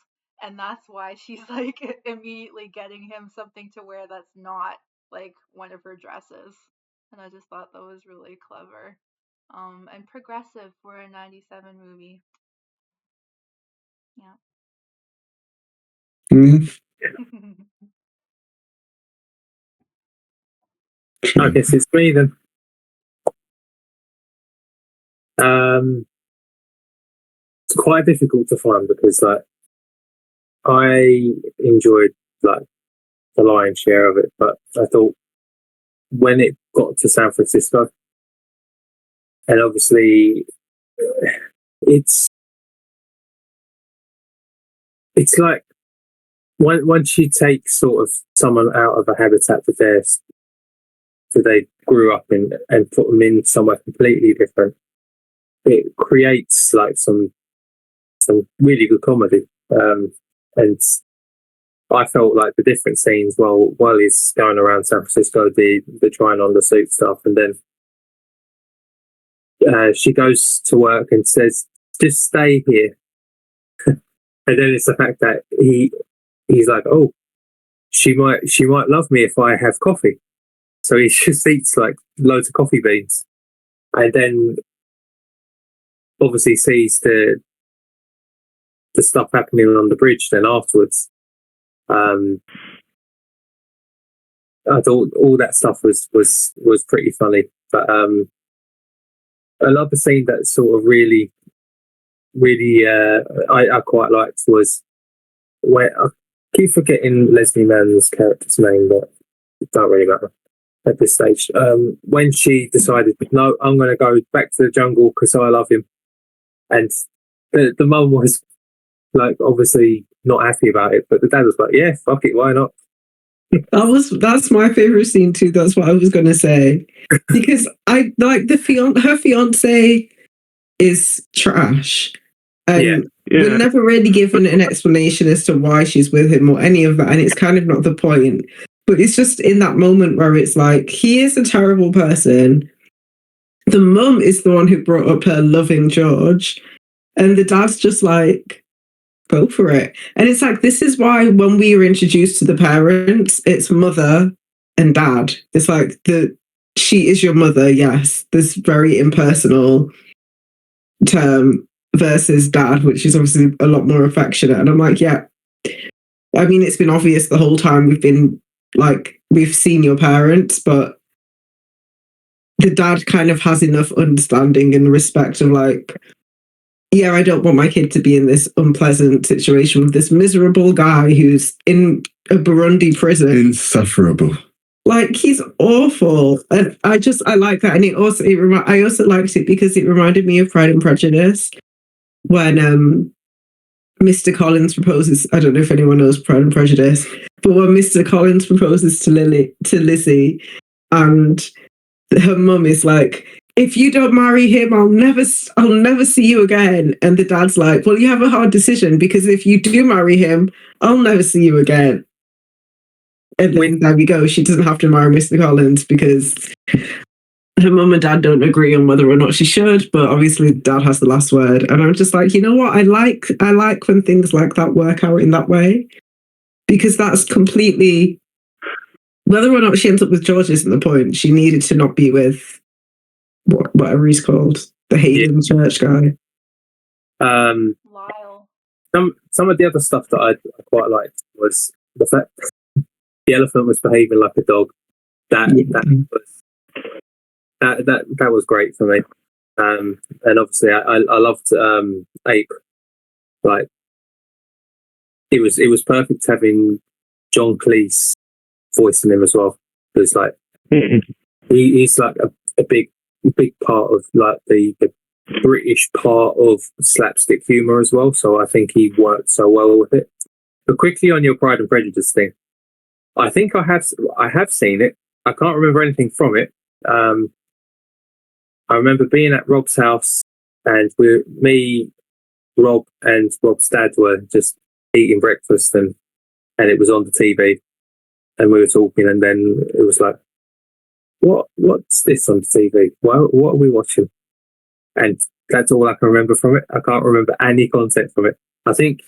and that's why she's like immediately getting him something to wear that's not like one of her dresses. And I just thought that was really clever, and progressive for a '97 movie. Yeah. Mhm. I guess it's me then. It's quite difficult to find because like I enjoyed like the lion's share of it, but I thought when it got to San Francisco, and obviously it's it's like once you take sort of someone out of a habitat that they grew up in and put them in somewhere completely different, it creates like some really good comedy. And I felt like the different scenes while he's going around San Francisco, the trying on the suit stuff, and then she goes to work and says, "Just stay here." And then it's the fact that he's like, "Oh, she might love me if I have coffee." So he just eats like loads of coffee beans, and then obviously sees the stuff happening on the bridge. Then afterwards, um, I thought all that stuff was pretty funny. But another scene that sort of really I quite liked was where I keep forgetting Leslie Mann's character's name, but it don't really matter at this stage. When she decided, no, I'm going to go back to the jungle because I love him, and the mum was like obviously not happy about it, but the dad was like, yeah, fuck it, why not? That's my favorite scene too. That's what I was gonna say. Because I like her fiance is trash. And we're never really given an explanation as to why she's with him or any of that. And it's kind of not the point. But it's just in that moment where it's like, he is a terrible person. The mum is the one who brought up her loving George. And the dad's just like, go for it. And it's like, this is why when we were introduced to the parents, it's mother and dad. It's like she is your mother, yes. This very impersonal term versus dad, which is obviously a lot more affectionate. And I'm like, yeah. I mean, it's been obvious the whole time we've seen your parents, but the dad kind of has enough understanding and respect of like, yeah, I don't want my kid to be in this unpleasant situation with this miserable guy who's in a Burundi prison. Insufferable. Like, he's awful. And I like that. And I also liked it because it reminded me of Pride and Prejudice when Mr. Collins proposes. I don't know if anyone knows Pride and Prejudice, but when Mr. Collins proposes to Lizzie, and her mum is like, if you don't marry him, I'll never see you again. And the dad's like, well, you have a hard decision because if you do marry him, I'll never see you again. And then there we go. She doesn't have to marry Mr. Collins because her mum and dad don't agree on whether or not she should, but obviously dad has the last word. And I'm just like, you know what? I like when things like that work out in that way, because that's completely, whether or not she ends up with George isn't the point. She needed to not be with whatever he's called, the Hayden Church guy. Lyle. Some of the other stuff that I quite liked was the fact the elephant was behaving like a dog. That was great for me. And obviously I loved Ape. Like it was perfect having John Cleese voicing him as well. Because like he's like a big part of like the British part of slapstick humor as well. So I think he worked so well with it. But quickly on your Pride and Prejudice thing, I think I have seen it. I can't remember anything from it. I remember being at Rob's house, and me, Rob, and Rob's dad were just eating breakfast, and it was on the TV, and we were talking, and then it was like, what's this on the TV? What are we watching? And that's all I can remember from it. I can't remember any content from it. I think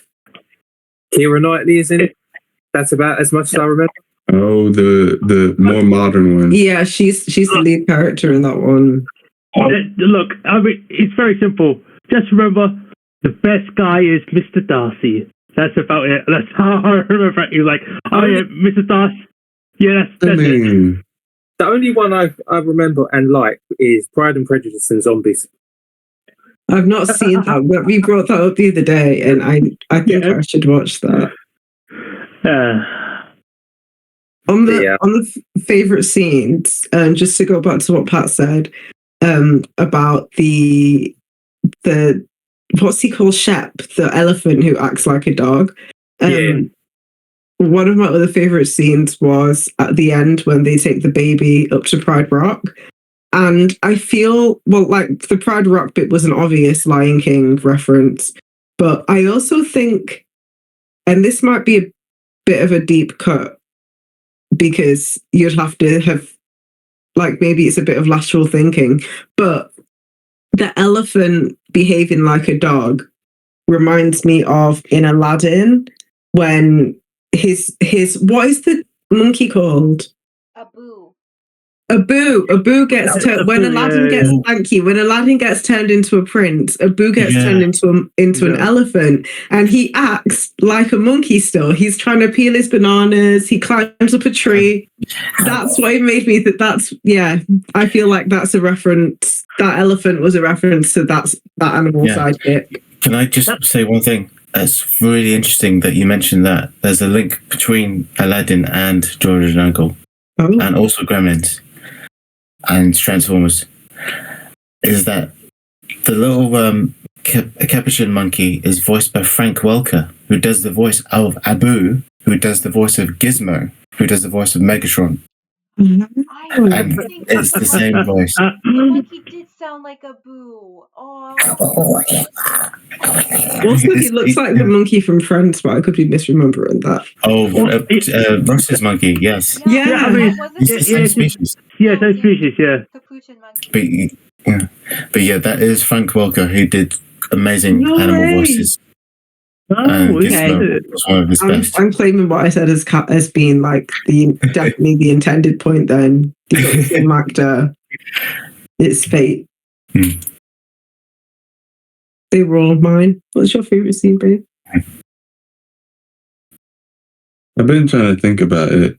Keira Knightley is in it. That's about as much as I remember. Oh, the more modern one. Yeah, she's the lead character in that one. Look, I mean, it's very simple. Just remember, the best guy is Mr. Darcy. That's about it. That's how I remember it. You're like, oh yeah, Mr. Darcy. Yeah, that's it. The only one I remember and like is Pride and Prejudice and Zombies. I've not seen that, but we brought that up the other day, and I think I should watch that. On the favorite scenes, just to go back to what Pat said about the what's he called, Shep, the elephant who acts like a dog. One of my other favorite scenes was at the end when they take the baby up to Pride Rock. And I feel, well, like the Pride Rock bit was an obvious Lion King reference, but I also think, and this might be a bit of a deep cut, because you'd have to have, like, maybe it's a bit of lateral thinking, but the elephant behaving like a dog reminds me of in Aladdin when his what is the monkey called? Abu gets turned when Aladdin gets when Aladdin gets turned into a prince. Abu gets turned into an elephant, and he acts like a monkey still. He's trying to peel his bananas. He climbs up a tree. That's what it made me. I feel like that's a reference. That elephant was a reference to that animal sidekick. Can I just say one thing? It's really interesting that you mentioned that. There's a link between Aladdin and George and Uncle, and also Gremlins and Transformers. Is that the little capuchin monkey is voiced by Frank Welker, who does the voice of Abu, who does the voice of Gizmo, who does the voice of Megatron. And it's the same voice. He did sound like Abu. Also, he looks like the monkey from Friends, but I could be misremembering that. Ross's monkey, yes. Yeah, I mean, it's the same species. Yeah, same species, yeah. Capuchin monkey. But yeah, that is Frank Welker, who did amazing animal voices. Okay. Was one of his best. I'm claiming what I said as being like definitely the intended point. Then you got the same actor. It's fate. They were all mine. What's your favorite scene, babe? I've been trying to think about it.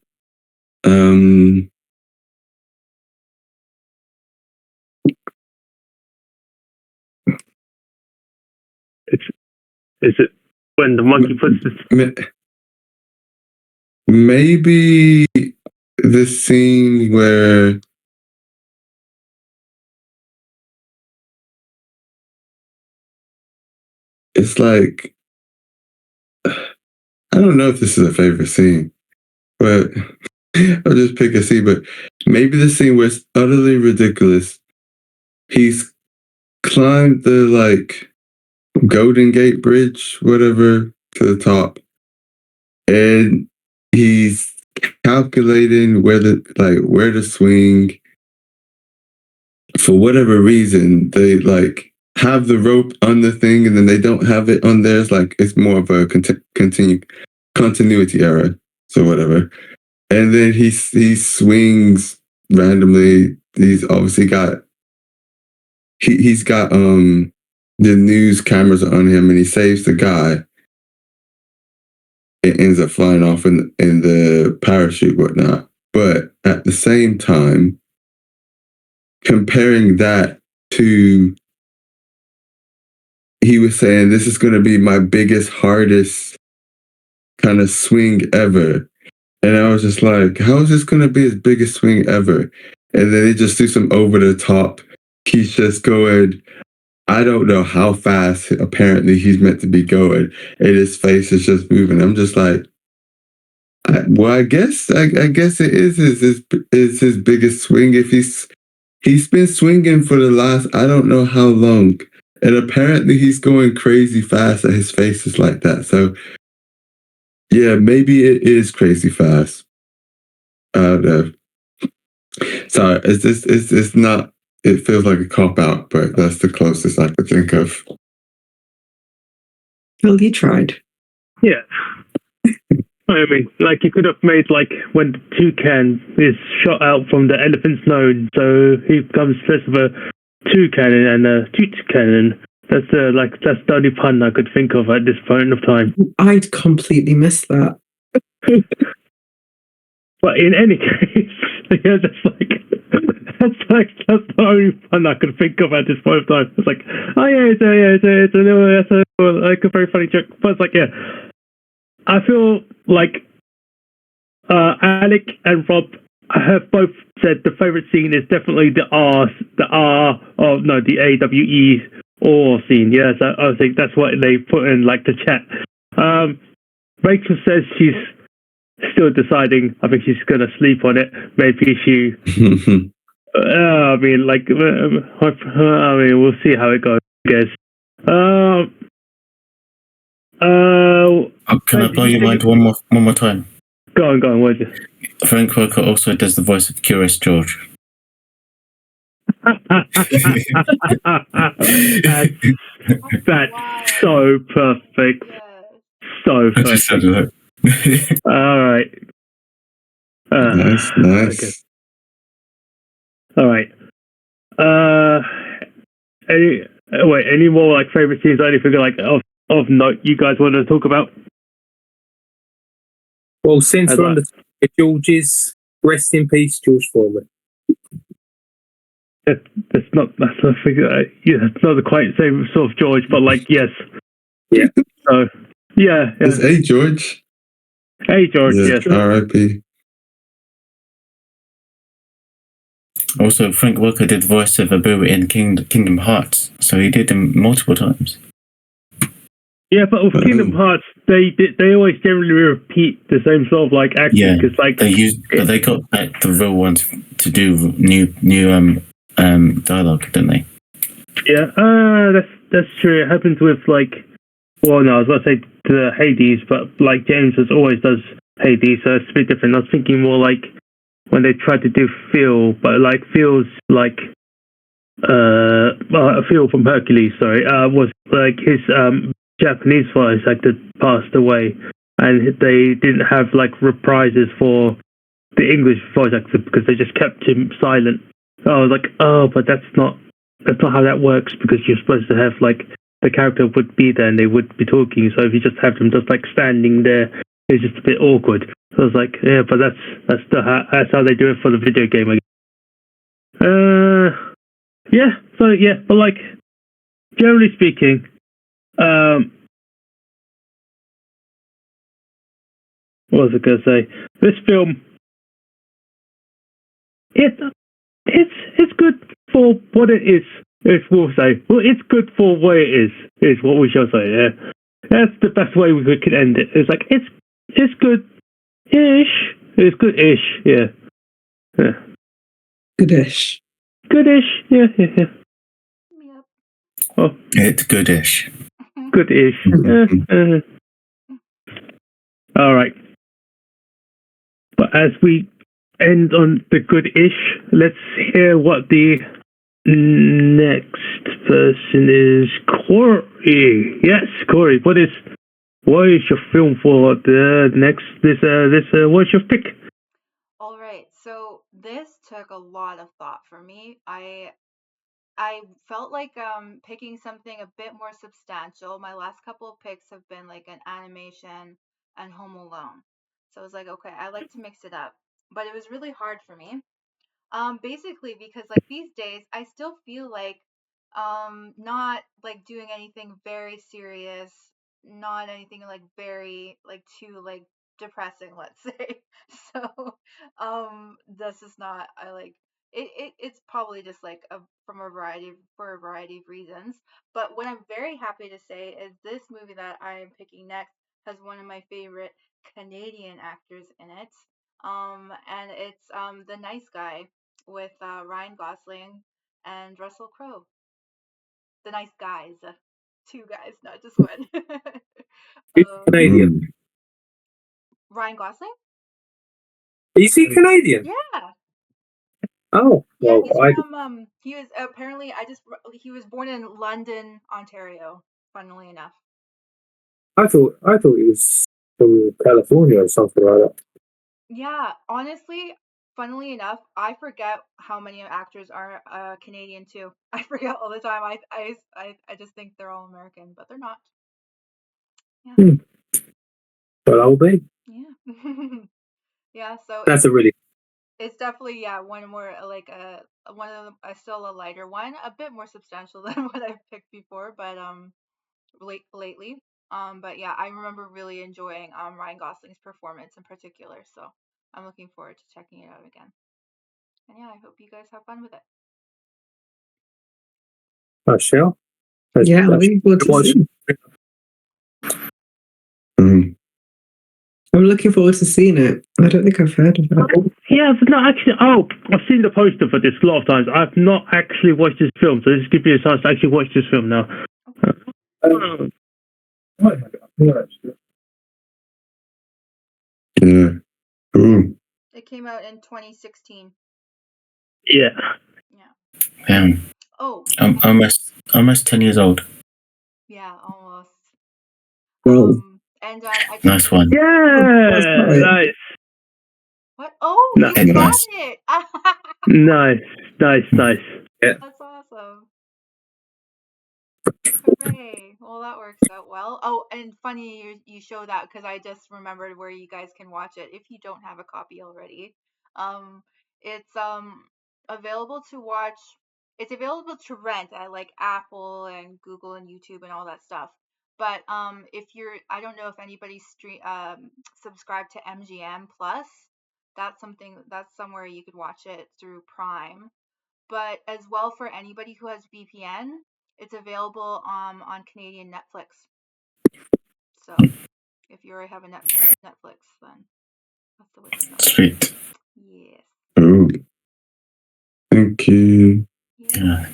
Is it when the monkey puts maybe the scene where it's like, I don't know if this is a favorite scene, but I'll just pick a scene. But maybe the scene where it's utterly ridiculous. He's climbed the Golden Gate Bridge, whatever, to the top, and he's calculating where to swing. For whatever reason, they have the rope on the thing, and then they don't have it on theirs. It's more of a continuity error, so whatever. And then he swings randomly. He's obviously got he's got the news cameras are on him and he saves the guy, it ends up flying off in the parachute, whatnot. But at the same time, comparing that to, he was saying, this is going to be my biggest, hardest kind of swing ever. And I was just like, how is this going to be his biggest swing ever? And then they just do some over the top. He's just going, I don't know how fast apparently he's meant to be going. And his face is just moving. I'm just like, I guess it is his biggest swing. If he's been swinging for the last, I don't know how long. And apparently he's going crazy fast and his face is like that. So yeah, maybe it is crazy fast. I don't know. Sorry, it's not, it feels like a cop out, but that's the closest I could think of. Well, you tried. Yeah. I mean, like, you could have made, like, when the toucan is shot out from the elephant's nose, so he comes first of a toucan and a toot cannon. That's the only pun I could think of at this point of time. I'd completely missed that. But in any case, yeah, that's the only pun I could think of at this point of time. It's like, oh yeah, it's a very funny joke. But it's like, yeah, I feel like Alec and Rob have both said the favorite scene is definitely the AWE or scene. Yes, I think that's what they put in like the chat. Rachel says she's still deciding. I think she's gonna sleep on it. Maybe she. I mean, like, we'll see how it goes. I guess. Can I blow your mind one more time? Go on, what is it? Frank Welker also does the voice of Curious George. That's so perfect. Yes. So I just said perfect. it. All right. Nice. Okay. All right. Any more like favorite scenes or anything like of note you guys want to talk about? Well, since we're on the topic, George's, rest in peace, George Foreman. That's not the quite same sort of George, but like, yes. Yeah. So, yeah. It's A. George. Hey, George, Yeah, yes. R.I.P. Also, Frank Welker did the voice of Abu in Kingdom Hearts, so he did them multiple times. Yeah, but with Kingdom Hearts, they always generally repeat the same sort of like acting. Yeah, cause, like, they got back the real ones to do new dialogue, didn't they? Yeah, that's true. It happens with like, well, no, I was about to say the Hades, but like James always does Hades, so it's a bit different. I was thinking more like when they tried to do Phil, but like Phil's like Phil from Hercules, sorry, was like his Japanese voice actor passed away, and they didn't have like reprises for the English voice actor because they just kept him silent. So I was like, oh, but that's not how that works, because you're supposed to have like the character would be there and they would be talking. So if you just have them just like standing there, it's just a bit awkward. So I was like, yeah, but that's how they do it for the video game. Yeah. So yeah, but like generally speaking, what was I gonna say? This film, it's good for what it is. If we'll say, well, it's good for what it is what we shall say. Yeah, that's the best way we could end it. It's like it's good-ish. It's good-ish. Yeah. Goodish. Good-ish. Yeah. Yep. Oh, It's goodish. good-ish. All right. But as we end on the good-ish, let's hear what the next person is. Corey. Yes, Corey. What is your film for the next? What's your pick? All right. So this took a lot of thought for me. I I felt like picking something a bit more substantial. My last couple of picks have been like an animation and Home Alone. So I was like, okay, I like to mix it up. But it was really hard for me. Basically because like these days I still feel like not like doing anything very serious, not anything like very like too like depressing, let's say. So this is not I like it's probably just like from a variety for a variety of reasons. But what I'm very happy to say is this movie that I am picking next has one of my favorite Canadian actors in it. And it's The Nice Guy with Ryan Gosling and Russell Crowe. The Nice Guys, two guys, not just one. He's Canadian. Mm. Ryan Gosling? Is he Canadian? Yeah, Oh, yeah. well, He's from he was apparently he was born in London, Ontario. Funnily enough. I thought he was from California or something like that. Yeah, honestly, funnily enough, I forget how many actors are Canadian too. I forget all the time. I just think they're all American, but they're not. Yeah. Well, I'll be. Yeah. Yeah, so That's a really it's definitely one more like one of them still a lighter one, a bit more substantial than what I've picked before, but lately. But yeah, I remember really enjoying Ryan Gosling's performance in particular, so I'm looking forward to checking it out again. And yeah, I hope you guys have fun with it. shell. Yeah, I'm looking forward to seeing. Mm. I'm looking forward to seeing it. I don't think I've heard of it. Yeah, but not actually. Oh, I've seen the poster for this a lot of times. I've not actually watched this film, so this gives me a chance to actually watch this film now. Yeah. Ooh. It came out in 2016. Yeah. Yeah. Yeah. Oh. I'm almost 10 years old. Yeah, almost. Well, And Nice one. Yeah. Nice. What? Oh, Nice. you got Nice. it. Nice. That's awesome. Hooray. Well, that works out well. Oh, and funny you show that because I just remembered where you guys can watch it if you don't have a copy already. It's available to watch. It's available to rent at like Apple and Google and YouTube and all that stuff. But if you're, I don't know if anybody's subscribed to MGM Plus. That's somewhere you could watch it through Prime. But as well for anybody who has VPN, it's available on Canadian Netflix. So if you already have a Netflix, then that's the way to go. Sweet. Yes. Oh. Thank you. Yeah.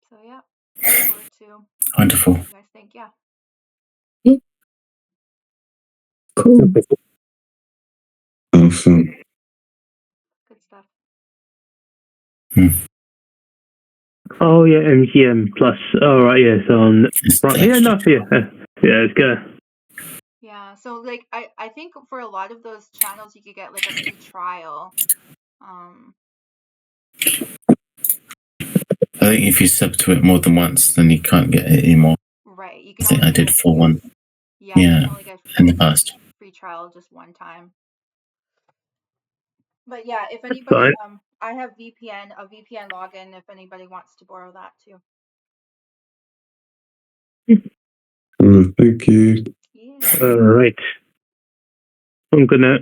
So yeah, look forward to Wonderful. what you guys think. Yeah. cool. Awesome. Good stuff. Oh yeah, MGM Plus. All right, yeah. So on. It's Right. Yeah, no, yeah, it's good. Yeah. So like I think for a lot of those channels you could get like a free trial. I think if you sub to it more than once, then you can't get it anymore. Right. You I can think only I did get for one. Yeah, you Yeah, can only get in the past. free trial just one time. But yeah, if That's anybody, fine. I have a VPN login. If anybody wants to borrow that too. Oh, thank you. Yeah. All right. I'm gonna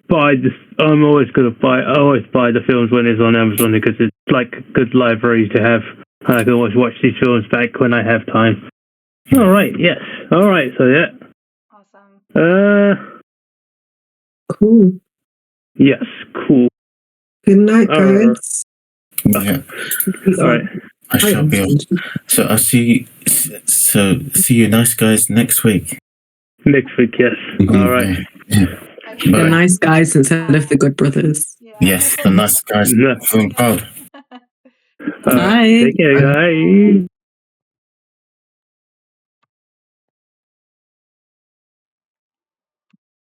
buy this. I'm always gonna buy. I always buy the films when it's on Amazon because it's like a good library to have. I can always watch these films back when I have time. All right. Yes. All right. So yeah. Awesome. Cool. Yes. Cool. Good night, guys. Yeah. All right. I shall be on. So I'll see you. So see you, nice guys, next week. Next week. Yes. All right. Yeah. The nice guys instead of the good brothers. Yeah. Yes, the nice guys No. from God. All right. Take care, guys.